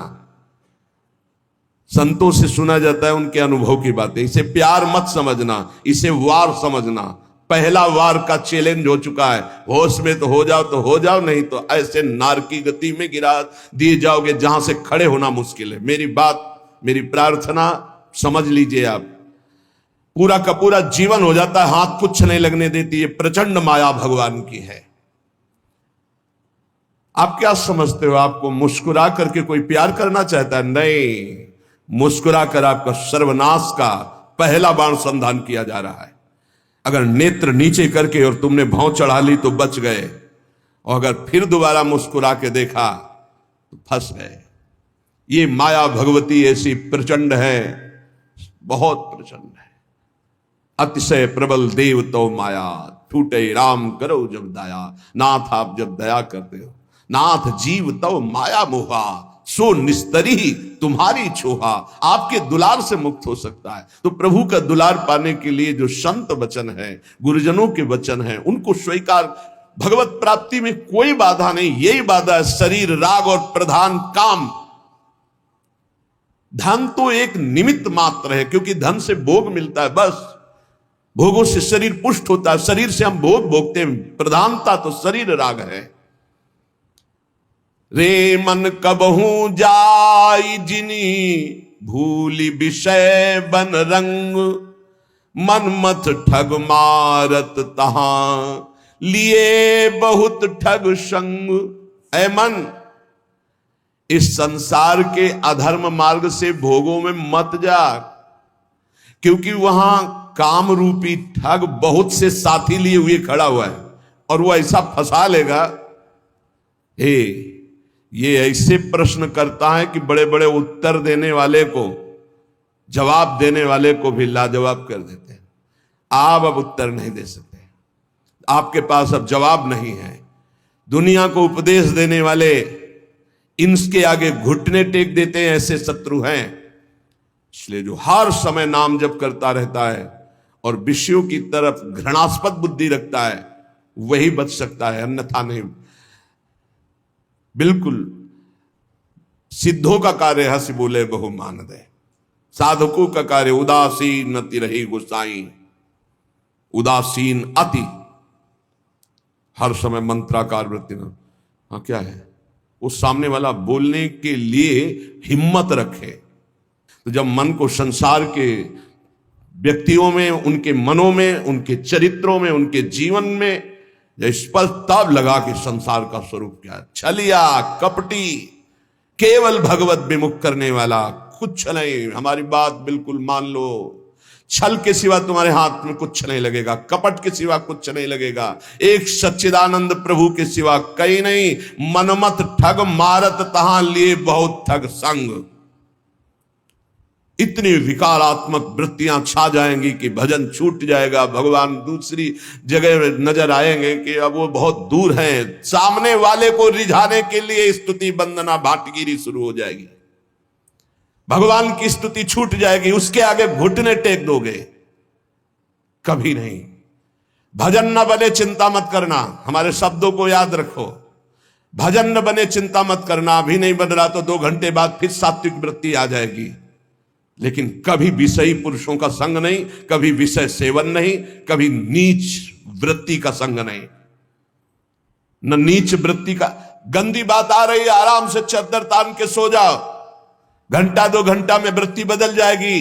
संतों से सुना जाता है उनके अनुभव की बातें। इसे प्यार मत समझना, इसे वार समझना। पहला वार का चैलेंज हो चुका है। होश में तो हो जाओ, नहीं तो ऐसे नार की गति में गिरा दिए जाओगे जहां से खड़े होना मुश्किल है। मेरी बात, मेरी प्रार्थना समझ लीजिए आप। पूरा का पूरा जीवन हो जाता है, हाथ कुछ नहीं लगने देती। ये प्रचंड माया भगवान की है। आप क्या समझते हो? आपको मुस्कुरा करके कोई प्यार करना चाहता है? नहीं, मुस्कुरा कर आपका सर्वनाश का पहला बाण संधान किया जा रहा है। अगर नेत्र नीचे करके और तुमने भौं चढ़ा ली तो बच गए, और अगर फिर दोबारा मुस्कुरा के देखा तो फंस गए। ये माया भगवती ऐसी प्रचंड है, बहुत प्रचंड है। अतिशय प्रबल देव तो माया, छूटे राम करो जब दया। नाथ आप जब दया करते हो, नाथ जीव तव माया मोहा, सो निस्तरी तुम्हारी छोहा। आपके दुलार से मुक्त हो सकता है। तो प्रभु का दुलार पाने के लिए जो संत वचन है, गुरुजनों के वचन है, उनको स्वीकार। भगवत प्राप्ति में कोई बाधा नहीं, यही बाधा है शरीर, राग और प्रधान काम। धन तो एक निमित्त मात्र है, क्योंकि धन से भोग मिलता है, बस। भोगों से शरीर पुष्ट होता है, शरीर से हम भोग भोगते हैं। प्रधानता तो शरीर राग है। रे मन कबहू जाई जिनी, भूली विषय बन रंग। मन मत ठग मारत तहां, लिए बहुत ठग संग। ऐ मन, इस संसार के अधर्म मार्ग से भोगों में मत जा, क्योंकि वहां काम रूपी ठग बहुत से साथी लिए हुए खड़ा हुआ है, और वो ऐसा फंसा लेगा। ये ऐसे प्रश्न करता है कि बड़े बड़े उत्तर देने वाले को, जवाब देने वाले को भी लाजवाब कर देते हैं। आप अब उत्तर नहीं दे सकते, आपके पास अब जवाब नहीं है। दुनिया को उपदेश देने वाले इनके आगे घुटने टेक देते हैं, ऐसे शत्रु हैं। इसलिए जो हर समय नाम जप करता रहता है और विषयों की तरफ घृणास्पद बुद्धि रखता है, वही बच सकता है, अन्यथा नहीं। बिल्कुल सिद्धों का कार्य हंस बोले बहु मान दे, साधकों का कार्य उदासीन अति रही गुसाई। उदासीन अति, हर समय मंत्राकार वृत्ति में। हाँ, क्या है वो? सामने वाला बोलने के लिए हिम्मत रखे। तो जब मन को संसार के व्यक्तियों में, उनके मनों में, उनके चरित्रों में, उनके जीवन में स्पष्ट तब लगा कि संसार का स्वरूप क्या है। छलिया, कपटी, केवल भगवत विमुख करने वाला, कुछ नहीं। हमारी बात बिल्कुल मान लो। छल के सिवा तुम्हारे हाथ में कुछ नहीं लगेगा, कपट के सिवा कुछ नहीं लगेगा, एक सच्चिदानंद प्रभु के सिवा कहीं नहीं। मनमत ठग मारत तहां लिए बहुत ठग संग। इतनी विकारात्मक वृत्तियां छा जाएंगी कि भजन छूट जाएगा। भगवान दूसरी जगह नजर आएंगे कि अब वो बहुत दूर हैं। सामने वाले को रिझाने के लिए स्तुति वंदना भाटगिरी शुरू हो जाएगी। भगवान की स्तुति छूट जाएगी, उसके आगे घुटने टेक दोगे, कभी नहीं। भजन न बने चिंता मत करना, हमारे शब्दों को याद रखो। भजन न बने चिंता मत करना, अभी नहीं बन रहा तो 2 घंटे बाद फिर सात्विक वृत्ति आ जाएगी। लेकिन कभी विषयी पुरुषों का संग नहीं, कभी विषय सेवन नहीं, कभी नीच वृत्ति का संग नहीं। न नीच वृत्ति का, गंदी बात आ रही है, आराम से चद्दर तान के सो जाओ, घंटा 2 घंटा में वृत्ति बदल जाएगी।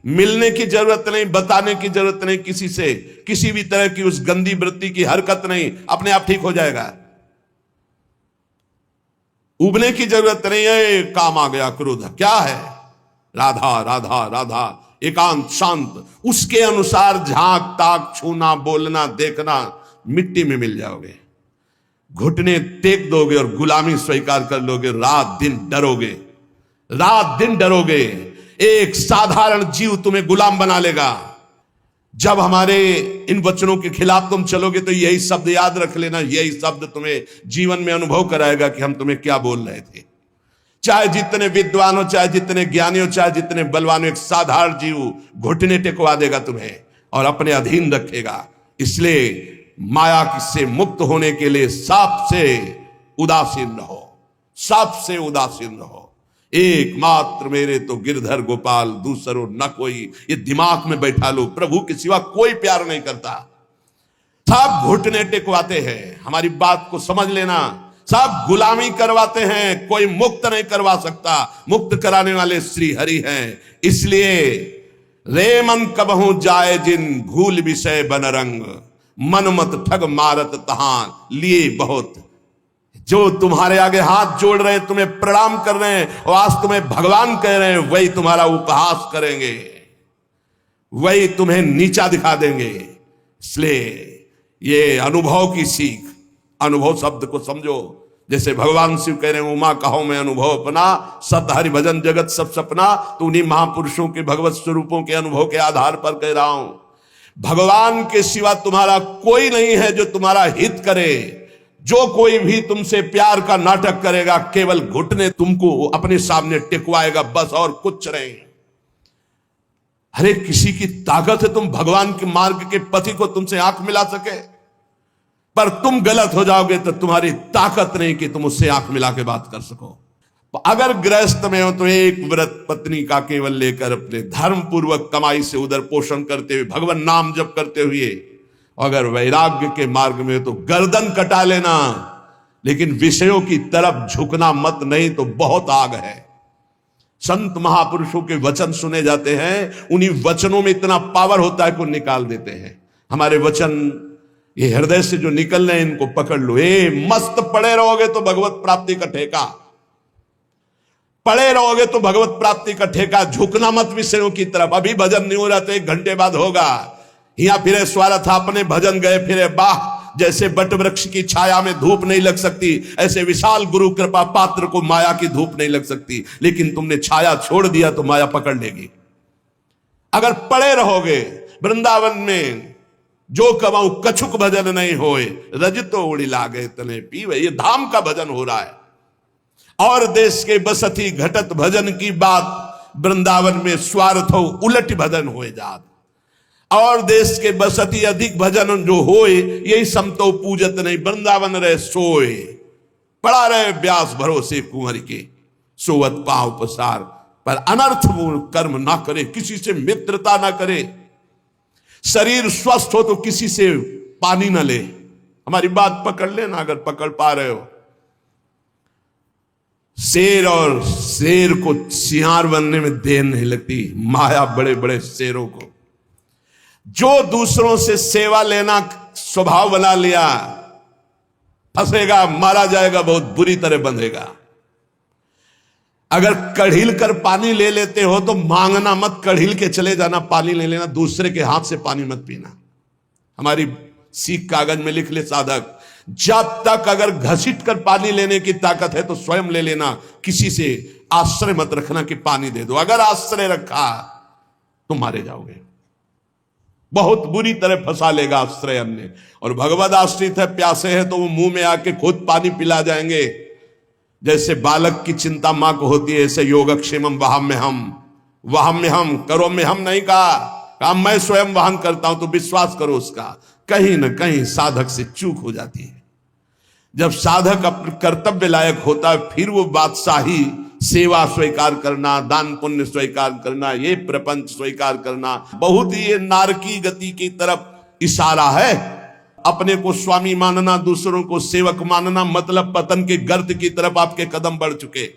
मिलने की जरूरत नहीं, बताने की जरूरत नहीं किसी से, किसी भी तरह की उस गंदी वृत्ति की हरकत नहीं, अपने आप ठीक हो जाएगा। उबने की जरूरत नहीं है। काम आ गया क्रोध, क्या है, राधा राधा राधा, एकांत शांत, उसके अनुसार झांक ताक छूना बोलना देखना, मिट्टी में मिल जाओगे। घुटने टेक दोगे और गुलामी स्वीकार कर लोगे। रात दिन डरोगे, रात दिन डरोगे। एक साधारण जीव तुम्हें गुलाम बना लेगा। जब हमारे इन वचनों के खिलाफ तुम चलोगे तो यही शब्द याद रख लेना, यही शब्द तुम्हें जीवन में अनुभव कराएगा कि हम तुम्हें क्या बोल रहे थे। चाहे जितने विद्वान हो, चाहे जितने ज्ञानी हो, चाहे जितने बलवान हो, एक साधारण जीव घुटने टेकवा देगा तुम्हें और अपने अधीन रखेगा। इसलिए माया से मुक्त होने के लिए साफ से उदासीन रहो, साफ से उदासीन रहो। एकमात्र मेरे तो गिरधर गोपाल, दूसरो न कोई, ये दिमाग में बैठा लो। प्रभु के सिवा कोई प्यार नहीं करता। सब घुटने टेकवाते हैं, हमारी बात को समझ लेना। सब गुलामी करवाते हैं, कोई मुक्त नहीं करवा सकता। मुक्त कराने वाले श्री हरि हैं। इसलिए रे मन कबहू जाए जिन, भूल विषय बन रंग, मनमत ठग मारत तहां लिए बहुत। जो तुम्हारे आगे हाथ जोड़ रहे हैं, तुम्हें प्रणाम कर रहे हैं और आज तुम्हें भगवान कह रहे हैं, वही तुम्हारा उपहास करेंगे, वही तुम्हें नीचा दिखा देंगे। इसलिए ये अनुभव की सीख, अनुभव शब्द को समझो। जैसे भगवान शिव कह रहे हैं, उमा कहो मैं अनुभव अपना, सत हरि भजन जगत सब सपना। तो उन्हीं महापुरुषों के भगवत स्वरूपों के अनुभव के आधार पर कह रहा हूं। भगवान के सिवा तुम्हारा कोई नहीं है जो तुम्हारा हित करे। जो कोई भी तुमसे प्यार का नाटक करेगा, केवल घुटने तुमको अपने सामने टिकवाएगा, बस, और कुछ नहीं। हरे किसी की ताकत है तुम भगवान के मार्ग के पथि को तुमसे आंख मिला सके, पर तुम गलत हो जाओगे तो तुम्हारी ताकत नहीं कि तुम उससे आंख मिला के बात कर सको। अगर गृहस्थ में हो तो एक व्रत पत्नी का केवल लेकर अपने धर्म पूर्वक कमाई से उदर पोषण करते हुए, भगवान नाम जप करते हुए, अगर वैराग्य के मार्ग में हो तो गर्दन कटा लेना, लेकिन विषयों की तरफ झुकना मत, नहीं तो बहुत आग है। संत महापुरुषों के वचन सुने जाते हैं, उन्हीं वचनों में इतना पावर होता है कि निकाल देते हैं। हमारे वचन ये हृदय से जो निकल रहे हैं, इनको पकड़ लो। मस्त पड़े रहोगे तो भगवत प्राप्ति का ठेका, पड़े रहोगे तो भगवत प्राप्ति का ठेका। झुकना मत विषयों की तरफ। अभी भजन नहीं हो रहा तो 1 घंटे बाद होगा। यहां फिरे स्वार्थ अपने भजन गए फिरे बाह। जैसे बट वृक्ष की छाया में धूप नहीं लग सकती, ऐसे विशाल गुरु कृपा पात्र को माया की धूप नहीं लग सकती। लेकिन तुमने छाया छोड़ दिया तो माया पकड़ लेगी। अगर पड़े रहोगे वृंदावन में, जो कमाऊ कछुक भजन नहीं होए, रजतो उड़ी लागे तने पीवे। ये धाम का भजन हो रहा है। और देश के बसती घटत भजन की बात, वृंदावन में स्वार्थ हो उलट भजन होए जात। और देश के बसती अधिक भजन जो होए, यही समतो पूजत नहीं, वृंदावन रहे सोए। पड़ा रहे व्यास भरोसे कुंवर के, सोवत पांव पसार। पर अनर्थ कर्म ना करे, किसी से मित्रता ना करे। शरीर स्वस्थ हो तो किसी से पानी ना ले। हमारी बात पकड़ लेना अगर पकड़ पा रहे हो। शेर और शेर को सियार बनने में देर नहीं लगती। माया बड़े बड़े शेरों को, जो दूसरों से सेवा लेना स्वभाव बना लिया, फंसेगा, मारा जाएगा, बहुत बुरी तरह बंधेगा। अगर कढ़ील कर पानी ले लेते हो तो मांगना मत, कढ़ील के चले जाना, पानी ले लेना, दूसरे के हाथ से पानी मत पीना। हमारी सीख कागज में लिख ले साधक, जब तक अगर घसीट कर पानी लेने की ताकत है तो स्वयं ले लेना, किसी से आश्रय मत रखना कि पानी दे दो। अगर आश्रय रखा तो मारे जाओगे, बहुत बुरी तरह फंसा लेगा आश्रय अन्य। और भगवद आश्रित है, प्यासे है तो वो मुंह में आके खुद पानी पिला जाएंगे। जैसे बालक की चिंता मां को होती है, ऐसे योगक्षेमम वहां में हम करो में हम नहीं कहा मैं स्वयं वहन करता हूं। तो विश्वास करो उसका कहीं ना कहीं साधक से चूक हो जाती है। जब साधक अपने कर्तव्य लायक होता है, फिर वो बादशाही, सेवा स्वीकार करना, दान पुण्य स्वीकार करना, ये प्रपंच स्वीकार करना, बहुत ही ये नारकी गति की तरफ इशारा है। अपने को स्वामी मानना, दूसरों को सेवक मानना, मतलब पतन के गर्त की तरफ आपके कदम बढ़ चुके।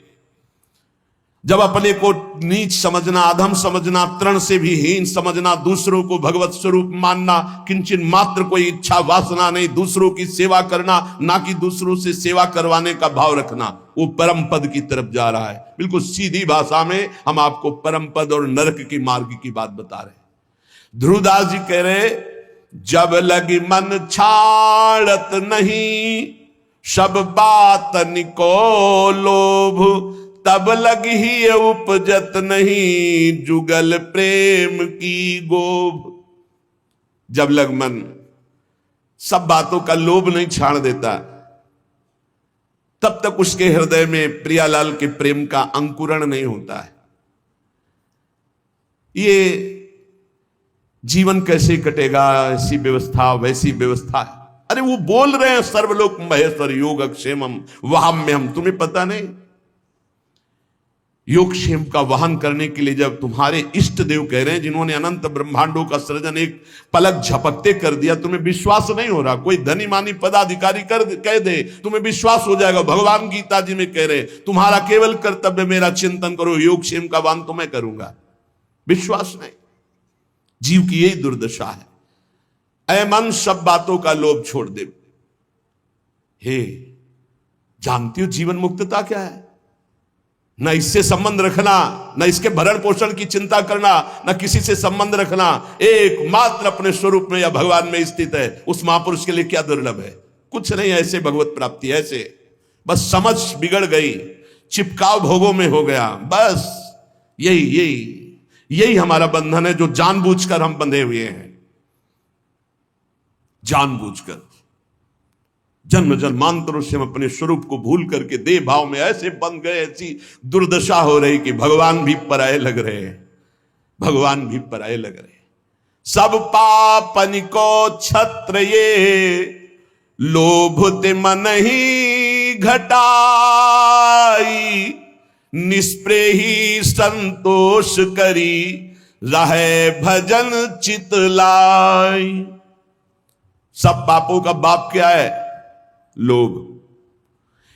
जब अपने को नीच समझना, अधम समझना, तृण से भी हीन समझना, दूसरों को भगवत स्वरूप मानना, किंचन मात्र कोई इच्छा वासना नहीं, दूसरों की सेवा करना, ना कि दूसरों से सेवा करवाने का भाव रखना, वो परम पद की तरफ जा रहा है। बिल्कुल सीधी भाषा में हम आपको परम पद और नरक की मार्ग की बात बता रहे। ध्रुवदास जी कह रहे, जब लगी मन छाड़त नहीं, सब बातन को लोभ, तब लगी ही उपजत नहीं, जुगल प्रेम की गोभ। जब लग मन सब बातों का लोभ नहीं छाड़ देता, तब तक उसके हृदय में प्रियालाल के प्रेम का अंकुरण नहीं होता है। ये जीवन कैसे कटेगा, ऐसी व्यवस्था वैसी व्यवस्था है। अरे वो बोल रहे हैं सर्वलोक महेश्वर योगक्षेमम वहां में हम, तुम्हें पता नहीं। योगक्षेम का वहन करने के लिए जब तुम्हारे इष्ट देव कह रहे हैं, जिन्होंने अनंत ब्रह्मांडों का सृजन एक पलक झपकते कर दिया, तुम्हें विश्वास नहीं हो रहा। कोई धनी मानी पदाधिकारी कह दे, तुम्हें विश्वास हो जाएगा। भगवान गीता जी में कह रहे, तुम्हारा केवल कर्तव्य मेरा चिंतन करो, योगक्षेम का वहन तो मैं करूंगा। विश्वास नहीं, जीव की यही दुर्दशा है। ऐ मन सब बातों का लोभ छोड़ दे। हे, जानती हो जीवन मुक्तता क्या है? न इससे संबंध रखना, न इसके भरण पोषण की चिंता करना, न किसी से संबंध रखना, एकमात्र अपने स्वरूप में या भगवान में स्थित है। उस महापुरुष के लिए क्या दुर्लभ है? कुछ नहीं ऐसे भगवत प्राप्ति, ऐसे बस समझ बिगड़ गई, चिपकाव भोगों में हो गया। बस यही हमारा बंधन है, जो जानबूझकर हम बंधे हुए हैं। जानबूझकर जन्म जन्मांतरों से हम अपने स्वरूप को भूल करके देह भाव में ऐसे बंध गए, ऐसी दुर्दशा हो रही कि भगवान भी पराये लग रहे हैं, भगवान भी पराये लग रहे हैं। सब पापन को छत्र ये, लोभ ते मन ही घटाई, निष्प्रेही संतोष करी, रहे भजन चित लाई। सब पापों का बाप क्या है? लोभ।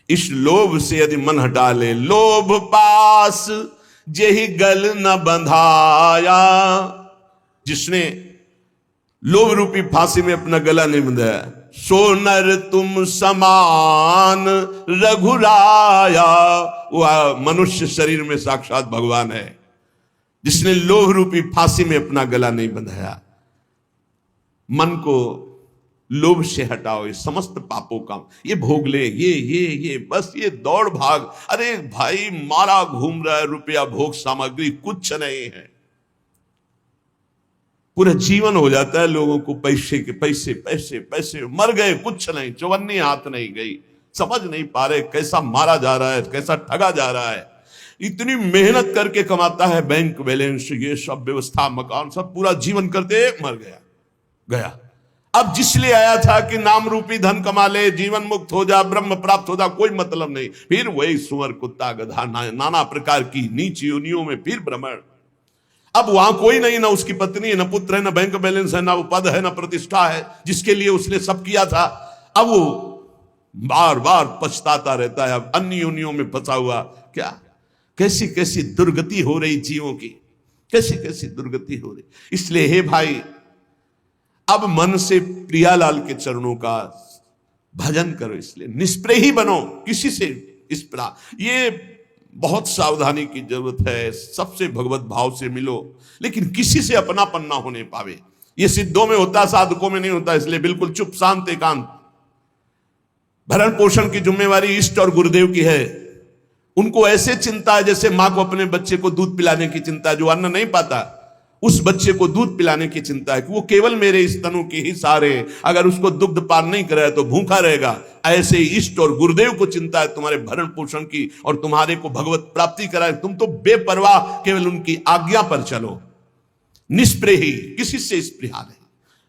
इस लोभ से यदि मन हटा ले, लोभ पास जेहि गल न बंधाया। जिसने लोभ रूपी फांसी में अपना गला नहीं बंधाया, सो नर तुम समान रघुराया। वह मनुष्य शरीर में साक्षात भगवान है, जिसने लोभ रूपी फांसी में अपना गला नहीं बंधाया। मन को लोभ से हटाओ, ये समस्त पापों का ये भोग ले, ये बस ये दौड़ भाग। अरे भाई, मारा घूम रहा है रुपया, भोग सामग्री कुछ नहीं है। पूरा जीवन हो जाता है लोगों को पैसे के पैसे पैसे पैसे, मर गए कुछ नहीं, चौवन्नी हाथ नहीं गई। समझ नहीं पा रहे कैसा मारा जा रहा है, कैसा ठगा जा रहा है। इतनी मेहनत करके कमाता है, बैंक बैलेंस, ये सब व्यवस्था, मकान, सब पूरा जीवन करते मर गया। अब जिसलिए आया था कि नाम रूपी धन कमा ले, जीवन मुक्त हो जा, ब्रह्म प्राप्त हो जा, कोई मतलब नहीं। फिर वही सुअर कुत्ता गधा नाना प्रकार की नीच योनियों में फिर भ्रमण। अब वहां कोई नहीं, ना उसकी पत्नी है, ना पुत्र है, ना बैंक बैलेंस है, ना वो पद है, ना प्रतिष्ठा है जिसके लिए उसने सब किया था। अब वो बार बार पछताता रहता है, अब अन्य योनियों में फंसा हुआ। क्या कैसी कैसी दुर्गति हो रही जीवों की, कैसी कैसी दुर्गति हो रही। इसलिए हे भाई, अब मन से प्रियालाल के चरणों का भजन करो। इसलिए निष्प्रेही बनो, किसी से इस प्रकार। ये बहुत सावधानी की जरूरत है। सबसे भगवत भाव से मिलो, लेकिन किसी से अपनापन ना होने पावे। ये सिद्धों में होता, साधकों में नहीं होता। इसलिए बिल्कुल चुप शांत एकांत। भरण पोषण की जिम्मेवारी इष्ट और गुरुदेव की है। उनको ऐसे चिंता है जैसे मां को अपने बच्चे को दूध पिलाने की चिंता है। जो अन्न नहीं पाता उस बच्चे को दूध पिलाने की चिंता है कि वो केवल मेरे स्तनों के ही सहारे, अगर उसको दुग्ध पान नहीं कराए तो भूखा रहेगा। ऐसे ही इष्ट और गुरुदेव को चिंता है तुम्हारे भरण पोषण की और तुम्हारे को भगवत प्राप्ति कराए। तुम तो बेपरवाह केवल उनकी आज्ञा पर चलो, निष्प्रेही, किसी से स्पृहा नहीं,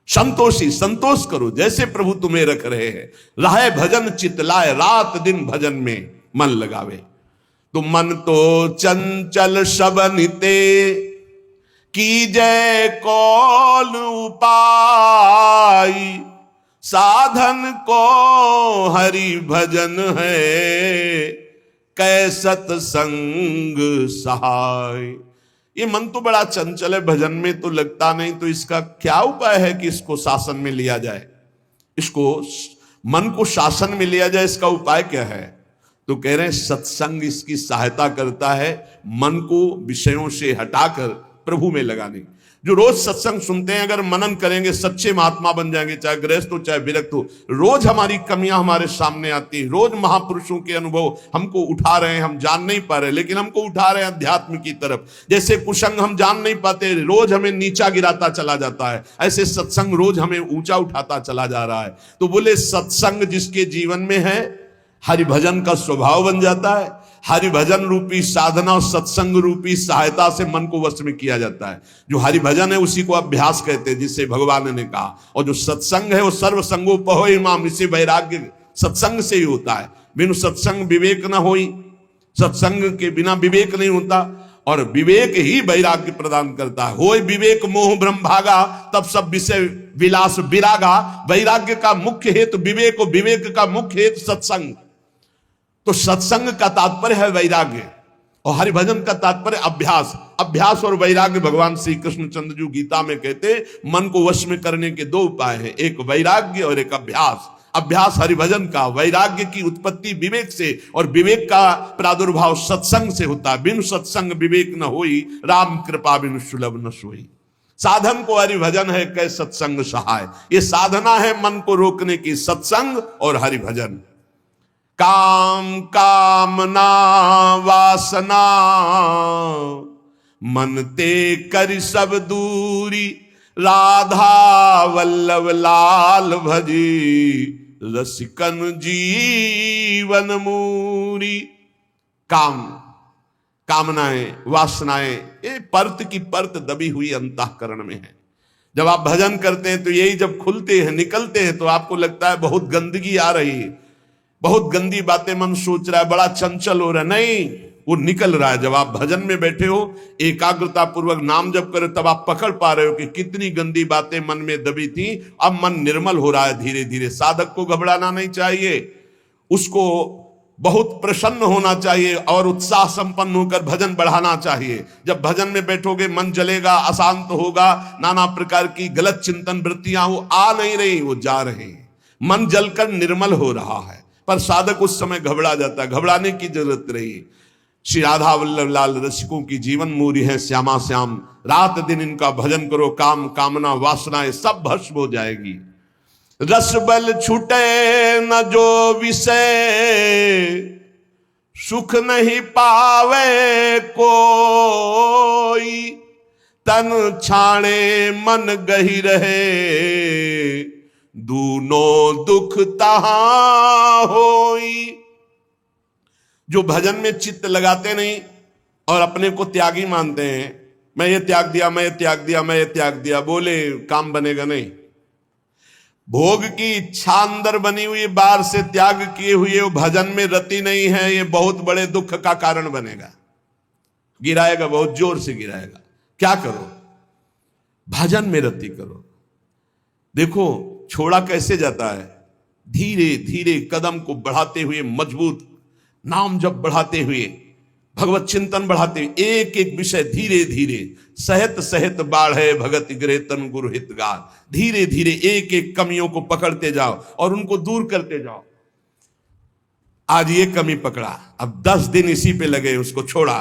संतोषी, संतोष करो जैसे प्रभु तुम्हें रख रहे हैं। राहे भजन चितलाए, रात दिन भजन में मन लगावे। तो मन तो चंचल शबनिते, की जय कौन उपाय, साधन को हरि भजन है, कै सत्संग सहाय। ये मन तो बड़ा चंचल है, भजन में तो लगता नहीं, तो इसका क्या उपाय है कि इसको शासन में लिया जाए? इसको मन को शासन में लिया जाए, इसका उपाय क्या है? तो कह रहे हैं सत्संग इसकी सहायता करता है मन को विषयों से हटाकर प्रभु में लगाने। जो रोज सत्संग सुनते हैं, अगर मनन करेंगे सच्चे महात्मा बन जाएंगे, चाहे गृहस्थ हो चाहे विरक्त हो। रोज हमारी कमियां हमारे सामने आती है, रोज महापुरुषों के अनुभव हमको उठा रहे हैं, हम जान नहीं पा रहे, लेकिन हमको उठा रहे हैं अध्यात्म की तरफ। जैसे कुसंग हम जान नहीं पाते, रोज हमें नीचा गिराता चला जाता है, ऐसे सत्संग रोज हमें ऊंचा उठाता चला जा रहा है। तो बोले सत्संग जिसके जीवन में है, हरि भजन का स्वभाव बन जाता है। हरि भजन रूपी साधना और सत्संग रूपी सहायता से मन को वश में किया जाता है। जो हरि भजन है उसी को अभ्यास कहते हैं, जिससे भगवान ने कहा। और जो सत्संग है वो सर्व संगो पहो इमाम, इसे वैराग्य सत्संग से ही होता है। बिनु सत्संग विवेक न होई, सत्संग के बिना विवेक नहीं होता, और विवेक ही वैराग्य प्रदान करता है। होय विवेक मोह ब्रह्म भागा, तब सब विषय विलास विरागा। वैराग्य का मुख्य हेतु विवेक और विवेक का मुख्य हेतु सत्संग। तो सत्संग का तात्पर्य है वैराग्य और हरिभजन का तात्पर्य अभ्यास। अभ्यास और वैराग्य भगवान श्री कृष्णचंद्र जी गीता में कहते हैं मन को वश में करने के दो उपाय हैं, एक वैराग्य और एक अभ्यास। अभ्यास हरिभजन का, वैराग्य की उत्पत्ति विवेक से और विवेक का प्रादुर्भाव सत्संग से होता है। बिनु सत्संग विवेक न होई, राम कृपा बिनु सुलभ न सोई। साधन को हरिभजन है, कै सत्संग सहाय। ये साधना है मन को रोकने की, सत्संग और हरिभजन। काम कामना वासना, मन ते कर सब दूरी, राधा वल्लभ लाल भजी, रसिकन जीवन मूरी। काम, कामनाएं, वासनाएं, ये परत की परत दबी हुई अंतःकरण में है। जब आप भजन करते हैं तो यही जब खुलते हैं, निकलते हैं, तो आपको लगता है बहुत गंदगी आ रही है, बहुत गंदी बातें मन सोच रहा है, बड़ा चंचल हो रहा है। नहीं, वो निकल रहा है। जब आप भजन में बैठे हो, एकाग्रता पूर्वक नाम जप करो, तब आप पकड़ पा रहे हो कि कितनी गंदी बातें मन में दबी थी, अब मन निर्मल हो रहा है धीरे धीरे। साधक को घबराना नहीं चाहिए, उसको बहुत प्रसन्न होना चाहिए और उत्साह संपन्न होकर भजन बढ़ाना चाहिए। जब भजन में बैठोगे मन जलेगा, अशांत होगा, नाना प्रकार की गलत चिंतन वृत्तियां वो आ नहीं रही, वो जा रहे हैं। मन जलकर निर्मल हो रहा है, पर साधक उस समय घबरा जाता है। घबराने की जरूरत नहीं। श्री राधा वल्लभ लाल रसिकों की जीवन मूरी है श्यामा श्याम। रात दिन इनका भजन करो, काम कामना वासनाएं सब भस्म हो जाएगी। रस बल छूटे न जो विषय, सुख नहीं पावे कोई, तन छाणे मन गही रहे, दूनो दुख तहां होई। जो भजन में चित्त लगाते नहीं और अपने को त्यागी मानते हैं, मैं ये त्याग दिया, मैं ये त्याग दिया, मैं ये त्याग दिया, बोले काम बनेगा नहीं। भोग की इच्छा अंदर बनी हुई, बाहर से त्याग किए हुए वो भजन में रति नहीं है, ये बहुत बड़े दुख का कारण बनेगा। गिराएगा, बहुत जोर से गिराएगा। क्या करो? भजन में रति करो। देखो छोड़ा कैसे जाता है, धीरे धीरे कदम को बढ़ाते हुए, मजबूत नाम जब बढ़ाते हुए, भगवत चिंतन बढ़ाते हुए, एक एक विषय धीरे धीरे, सहत सहत बाढ़े भगत गृह तन गुरु हितगार। धीरे धीरे एक एक कमियों को पकड़ते जाओ और उनको दूर करते जाओ। आज ये कमी पकड़ा, अब 10 दिन इसी पे लगे, उसको छोड़ा,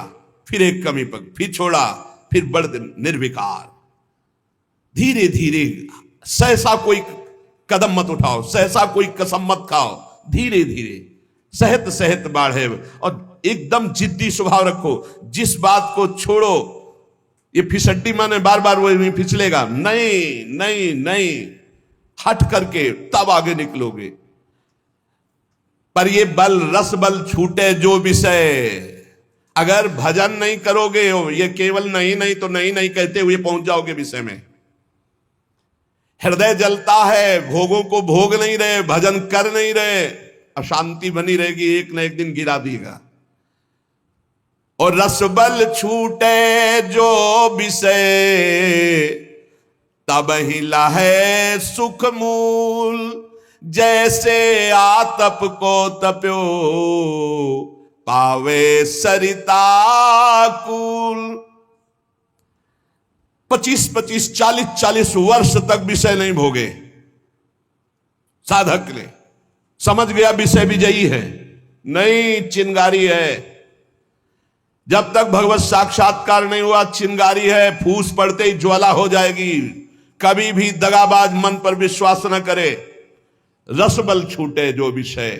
फिर एक कमी पकड़, फिर छोड़ा, फिर बड़ दिन निर्विकार। धीरे धीरे, सहसा कोई कदम मत उठाओ, सहसा कोई कसम मत खाओ, धीरे धीरे सहत सहत बाढ़े, और एकदम जिद्दी स्वभाव रखो। जिस बात को छोड़ो, ये फिसड्डी माने बार बार वो नहीं फिसलेगा, नहीं नहीं नहीं, हट करके तब आगे निकलोगे। पर ये बल रस बल छूटे जो विषय, अगर भजन नहीं करोगे, ये केवल नहीं नहीं तो नहीं नहीं कहते हुए पहुंच जाओगे विषय में। हृदय जलता है, भोगों को भोग नहीं रहे, भजन कर नहीं रहे, अशांति बनी रहेगी, एक न एक दिन गिरा देगा। और रस बल छूटे जो विषय, तब ही लाहे सुख मूल। जैसे आतप को तप्यो, पावे सरिता कूल। 25-25, 40-40 वर्ष तक विषय नहीं भोगे साधक ने, समझ गया विषय विजयी है, नहीं चिंगारी है। जब तक भगवत साक्षात्कार नहीं हुआ, चिंगारी है, फूस पड़ते ही ज्वाला हो जाएगी। कभी भी दगाबाज मन पर विश्वास न करे। रसबल छूटे जो विषय,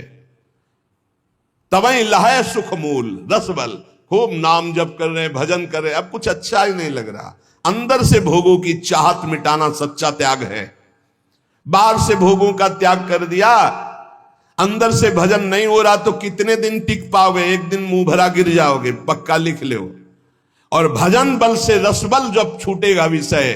तवई लहे सुख मूल। रसबल, खूब नाम जप कर रहे, भजन कर रहे, अब कुछ अच्छा ही नहीं लग रहा। अंदर से भोगों की चाहत मिटाना सच्चा त्याग है। बाहर से भोगों का त्याग कर दिया, अंदर से भजन नहीं हो रहा तो कितने दिन टिक पाओगे? एक दिन मुंह भरा गिर जाओगे, पक्का लिख लो। और भजन बल से रसबल जब छूटेगा विषय,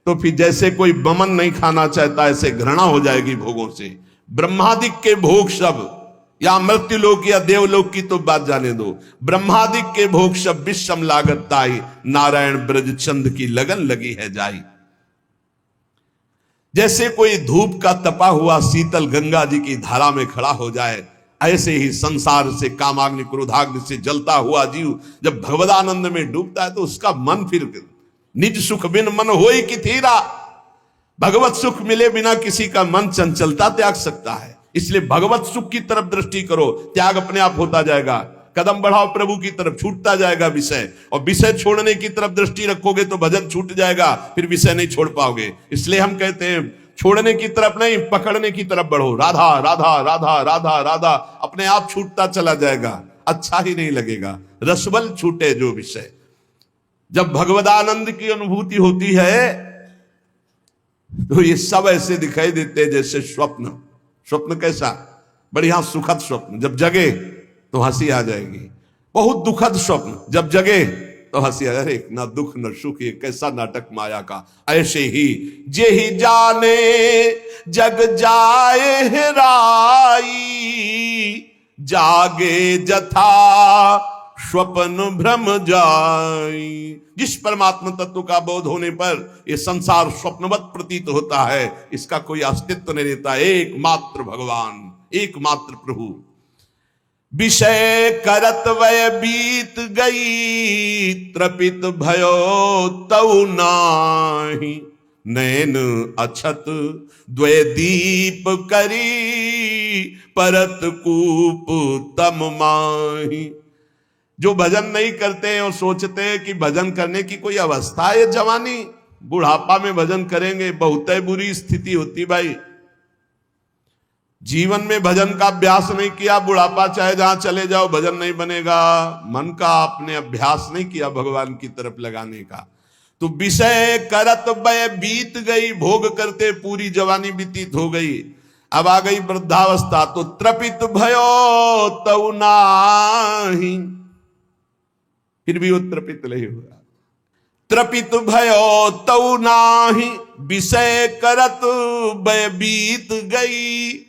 तो फिर जैसे कोई बमन नहीं खाना चाहता, ऐसे घृणा हो जाएगी भोगों से। ब्रह्मादिक के भोग सब, या मृत्युलोक या देवलोक की तो बात जाने दो, ब्रह्मादिक के भोग सब विषम लागत ताई, नारायण ब्रज चंद की लगन लगी है जाई। जैसे कोई धूप का तपा हुआ शीतल गंगा जी की धारा में खड़ा हो जाए, ऐसे ही संसार से कामाग्नि क्रोधाग्नि से जलता हुआ जीव जब भगवदानंद में डूबता है, तो उसका मन फिर निज सुख बिन मन होई कि थीरा। भगवत सुख मिले बिना किसी का मन चंचलता त्याग सकता है। इसलिए भगवत सुख की तरफ दृष्टि करो, त्याग अपने आप होता जाएगा। कदम बढ़ाओ प्रभु की तरफ, छूटता जाएगा विषय। और विषय छोड़ने की तरफ दृष्टि रखोगे तो भजन छूट जाएगा, फिर विषय नहीं छोड़ पाओगे। इसलिए हम कहते हैं छोड़ने की तरफ नहीं, पकड़ने की तरफ बढ़ो। राधा राधा राधा राधा राधा, अपने आप छूटता चला जाएगा, अच्छा ही नहीं लगेगा। रसबल छूटे जो विषय। जब भगवदानंद की अनुभूति होती है तो ये सब ऐसे दिखाई देते हैं जैसे स्वप्न। स्वप्न कैसा? बढ़िया सुखद स्वप्न। जब जगे तो हंसी आ जाएगी। बहुत दुखद स्वप्न, जब जगे तो हंसी आ जाए। ना दुख न सुख, ये कैसा नाटक माया का। ऐसे ही जे ही जाने जग जाए हेराई, जागे जथा स्वप्न भ्रम जाई। जिस परमात्मा तत्व का बोध होने पर यह संसार स्वप्नवत प्रतीत होता है, इसका कोई अस्तित्व नहीं रहता। एकमात्र भगवान, एकमात्र प्रभु। विषय करत वय बीत गई, त्रपित भयो तऊ नाही। नैन अछत द्वय दीप करी, परत कूप तम माही। जो भजन नहीं करते और सोचते हैं कि भजन करने की कोई अवस्था है, जवानी बुढ़ापा में भजन करेंगे, बहुत बुरी स्थिति होती भाई। जीवन में भजन का अभ्यास नहीं किया, बुढ़ापा चाहे जहां चले जाओ भजन नहीं बनेगा। मन का आपने अभ्यास नहीं किया भगवान की तरफ लगाने का, तो विषय करत वय बीत गई। भोग करते पूरी जवानी व्यतीत हो गई, अब आ गई वृद्धावस्था, तो त्रपित भयो तऊ नाही। फिर भी वो त्रपित नहीं हुआ। त्रपित भयो तऊ नाही, विषय करत वय बीत गई।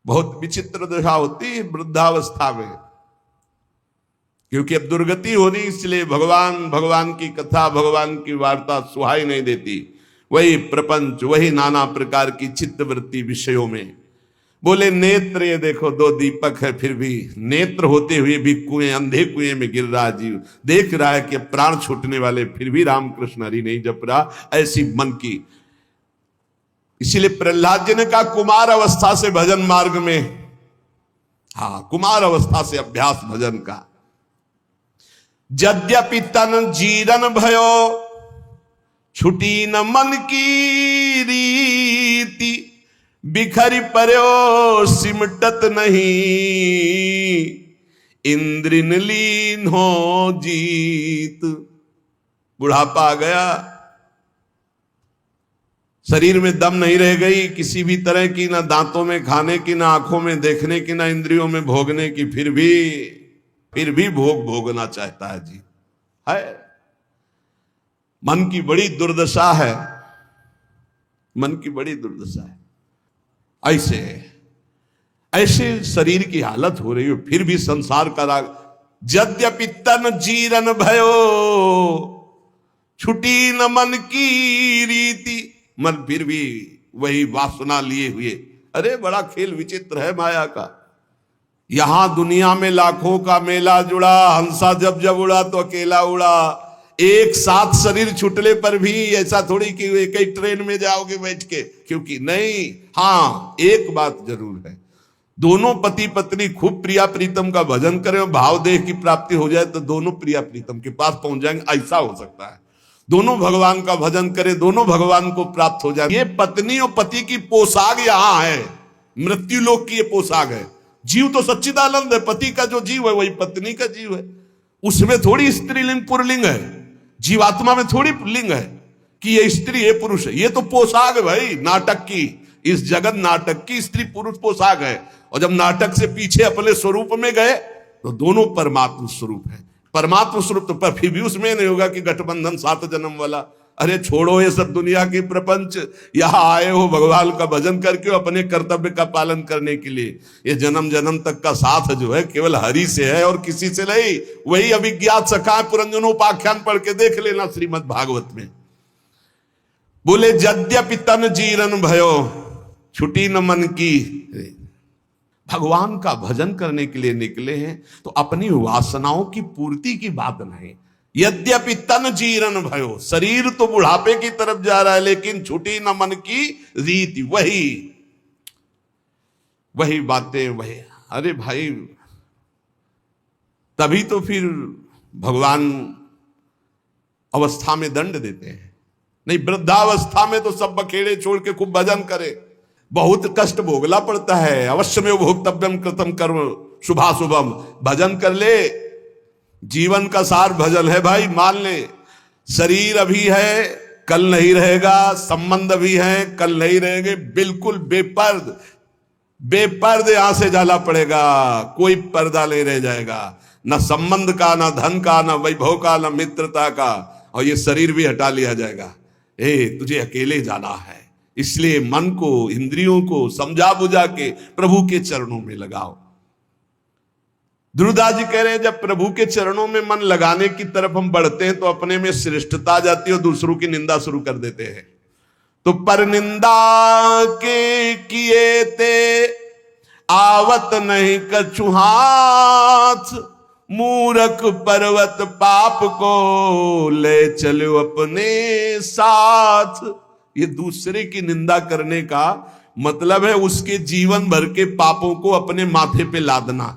बहुत विचित्र दशा होती है वृद्धावस्था में, क्योंकि अब दुर्गति होनी, इसलिए भगवान की कथा, भगवान की वार्ता सुहाई नहीं देती। वही प्रपंच, वही नाना प्रकार की चित्तवृत्ति विषयों में। बोले नेत्र, ये देखो 2 दीपक है, फिर भी नेत्र होते हुए भी कुएं, अंधे कुएं में गिर रहा जीव। देख रहा है कि प्राण छूटने वाले, फिर भी रामकृष्ण हरि नहीं जप रहा। ऐसी मन की। इसीलिए प्रहलाद जी ने कहा कुमार अवस्था से भजन मार्ग में हाँ, कुमार अवस्था से अभ्यास भजन का। यद्यपि तन जीरन भयो छुटी न मन की रीति, बिखरी पर्यो सिमटत नहीं, इंद्रिन लीन हो जीत। बुढ़ापा आ गया, शरीर में दम नहीं रह गई किसी भी तरह की, ना दांतों में खाने की, ना आंखों में देखने की, ना इंद्रियों में भोगने की, फिर भी भोग भोगना चाहता है जी। है, मन की बड़ी दुर्दशा है, मन की बड़ी दुर्दशा है। ऐसे शरीर की हालत हो रही हो, फिर भी संसार का राग। यद्यपि तन जीरन भयो छुटी न मन की रीति, मन फिर भी वही वासना लिए हुए। अरे बड़ा खेल विचित्र है माया का। यहां दुनिया में लाखों का मेला जुड़ा, हंसा जब जब उड़ा तो अकेला उड़ा। एक साथ शरीर छुटले पर भी ऐसा थोड़ी कि एक ही ट्रेन में जाओगे बैठ के, क्योंकि नहीं। हाँ, एक बात जरूर है, दोनों पति पत्नी खूब प्रिया प्रीतम का भजन करें और भाव देह की प्राप्ति हो जाए तो दोनों प्रिया प्रीतम के पास पहुंच जाएंगे, ऐसा हो सकता है। दोनों भगवान का भजन करें, दोनों भगवान को प्राप्त हो जाए। ये पत्नी और पति की पोशाक यहां है, मृत्यु लोक की ये पोशाक है। जीव तो सच्चिदानंद है, पति का जो जीव है वही पत्नी का जीव है। उसमें थोड़ी स्त्रीलिंग पुरलिंग है, जीवात्मा में थोड़ी लिंग है कि ये स्त्री है पुरुष है। ये तो पोशाक है भाई, नाटक की, इस जगत नाटक की स्त्री पुरुष पोशाक है। और जब नाटक से पीछे अपने स्वरूप में गए तो दोनों परमात्मा स्वरूप है। परमात्मा स्वरूप तो पर फिर भी उसमें नहीं होगा कि गठबंधन 7 जन्म वाला। अरे छोड़ो ये सब दुनिया की प्रपंच, यहां आए हो भगवान का भजन करके अपने कर्तव्य का पालन करने के लिए। ये जन्म जन्म तक का साथ जो है केवल हरि से है और किसी से नहीं। वही अभिज्ञात सखा पुरंजनोपाख्यान पढ़ के देख लेना श्रीमद् भागवत में। बोले यद्यपि तन जीरन भयो छुटी न मन की। भगवान का भजन करने के लिए निकले हैं तो अपनी वासनाओं की पूर्ति की बात नहीं। यद्यपि तन जीरन भयो, शरीर तो बुढ़ापे की तरफ जा रहा है लेकिन छुटी न मन की रीति। वही बातें वही। अरे भाई, तभी तो फिर भगवान अवस्था में दंड देते हैं। नहीं, वृद्धावस्था में तो सब बखेड़े छोड़ के खूब भजन करे। बहुत कष्ट भोगना पड़ता है। अवश्य में भोक्तव्यम कृतम कर्म शुभाशुभम। भजन कर ले, जीवन का सार भजन है भाई। मान ले, शरीर अभी है कल नहीं रहेगा, संबंध भी है कल नहीं रहेंगे। बिल्कुल बेपर्द यहां से जाना पड़ेगा। कोई पर्दा नहीं रह जाएगा, न संबंध का, न धन का, न वैभव का, न मित्रता का। और ये शरीर भी हटा लिया जाएगा। तुझे अकेले जाना है, इसलिए मन को, इंद्रियों को समझा बुझा के प्रभु के चरणों में लगाओ। ध्रुवदास जी कह रहे हैं जब प्रभु के चरणों में मन लगाने की तरफ हम बढ़ते हैं तो अपने में श्रेष्ठता आ जाती है और दूसरों की निंदा शुरू कर देते हैं। तो पर निंदा के किए ते आवत नहीं कछु हाथ, मूरख पर्वत पाप को ले चलो अपने साथ। ये दूसरे की निंदा करने का मतलब है उसके जीवन भर के पापों को अपने माथे पे लादना।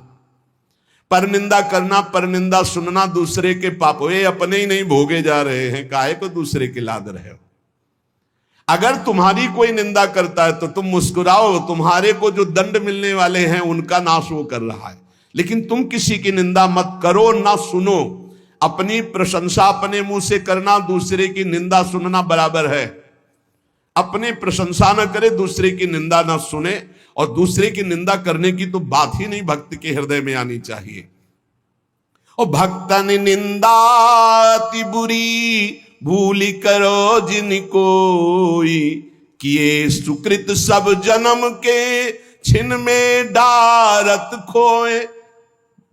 पर निंदा करना, पर निंदा सुनना दूसरे के पापों, ये अपने ही नहीं भोगे जा रहे हैं, काहे को दूसरे के लाद रहे हो। अगर तुम्हारी कोई निंदा करता है तो तुम मुस्कुराओ, तुम्हारे को जो दंड मिलने वाले हैं उनका नाश वो कर रहा है। लेकिन तुम किसी की निंदा मत करो, ना सुनो। अपनी प्रशंसा अपने मुंह से करना, दूसरे की निंदा सुनना बराबर है। अपने प्रशंसा न करे, दूसरे की निंदा न सुने। और दूसरे की निंदा करने की तो बात ही नहीं भक्त के हृदय में आनी चाहिए। और भक्तन निंदा अति बुरी भूली करो जिन कोई, किए सुकृत सब जन्म के छिन में डारत खोए।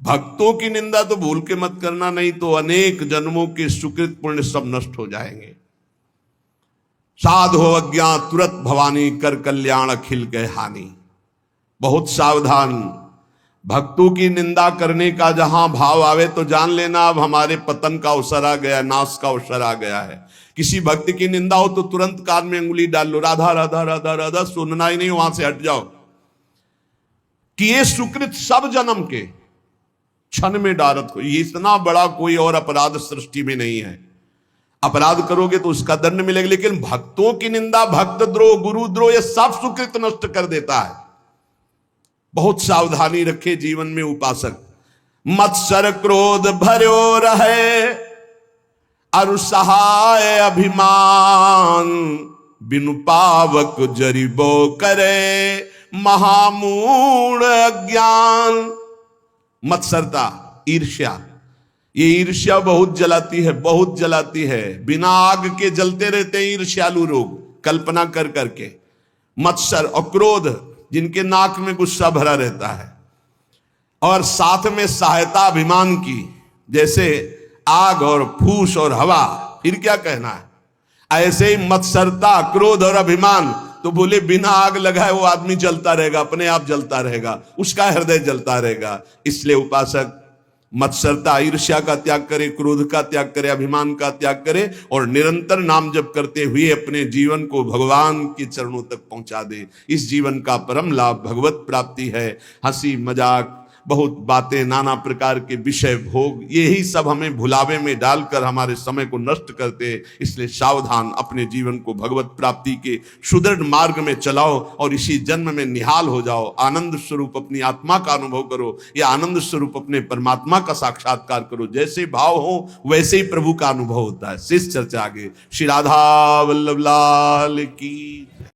भक्तों की निंदा तो भूल के मत करना, नहीं तो अनेक जन्मों के सुकृत पुण्य सब नष्ट हो जाएंगे। साधो अज्ञात तुरत भवानी, कर कल्याण अखिल गए हानि। बहुत सावधान। भक्तों की निंदा करने का जहां भाव आवे तो जान लेना अब हमारे पतन का अवसर आ गया, नाश का अवसर आ गया है। किसी भक्त की निंदा हो तो तुरंत कान में अंगुली डाल लो, राधा राधा राधा राधा, सुनना ही नहीं, वहां से हट जाओ। कि ये सुकृत सब जन्म के क्षण में डारत हो। ये इतना बड़ा कोई और अपराध सृष्टि में नहीं है। अपराध करोगे तो उसका दंड मिलेगा, लेकिन भक्तों की निंदा, भक्त द्रोह, गुरु द्रोह, ये सब सुकृत नष्ट कर देता है। बहुत सावधानी रखे जीवन में उपासक। मत्सर क्रोध भर्यो रहे, अरु सहाय अभिमान, बिनु पावक जरिबो करे, महामूढ़ अज्ञान। मत्सरता, ईर्ष्या, ये ईर्ष्या बहुत जलाती है, बहुत जलाती है। बिना आग के जलते रहते हैं ईर्ष्यालु लोग, कल्पना कर करके। मत्सर और क्रोध, जिनके नाक में गुस्सा भरा रहता है, और साथ में सहायता अभिमान की, जैसे आग और फूस और हवा, फिर क्या कहना है। ऐसे ही मत्सरता, क्रोध और अभिमान, तो बोले बिना आग लगाए वो आदमी जलता रहेगा, अपने आप जलता रहेगा, उसका हृदय जलता रहेगा। इसलिए उपासक मत्सरता, ईर्ष्या का त्याग करे, क्रोध का त्याग करे, अभिमान का त्याग करे, और निरंतर नाम जप करते हुए अपने जीवन को भगवान के चरणों तक पहुंचा दे। इस जीवन का परम लाभ भगवत प्राप्ति है। हंसी मजाक, बहुत बातें, नाना प्रकार के विषय, भोग, यही सब हमें भुलावे में डालकर हमारे समय को नष्ट करते। इसलिए सावधान, अपने जीवन को भगवत प्राप्ति के सुदृढ़ मार्ग में चलाओ और इसी जन्म में निहाल हो जाओ। आनंद स्वरूप अपनी आत्मा का अनुभव करो, या आनंद स्वरूप अपने परमात्मा का साक्षात्कार करो। जैसे भाव हो वैसे ही प्रभु का अनुभव होता है। शेष चर्चा आगे। श्री राधा वल्लभ लाल की।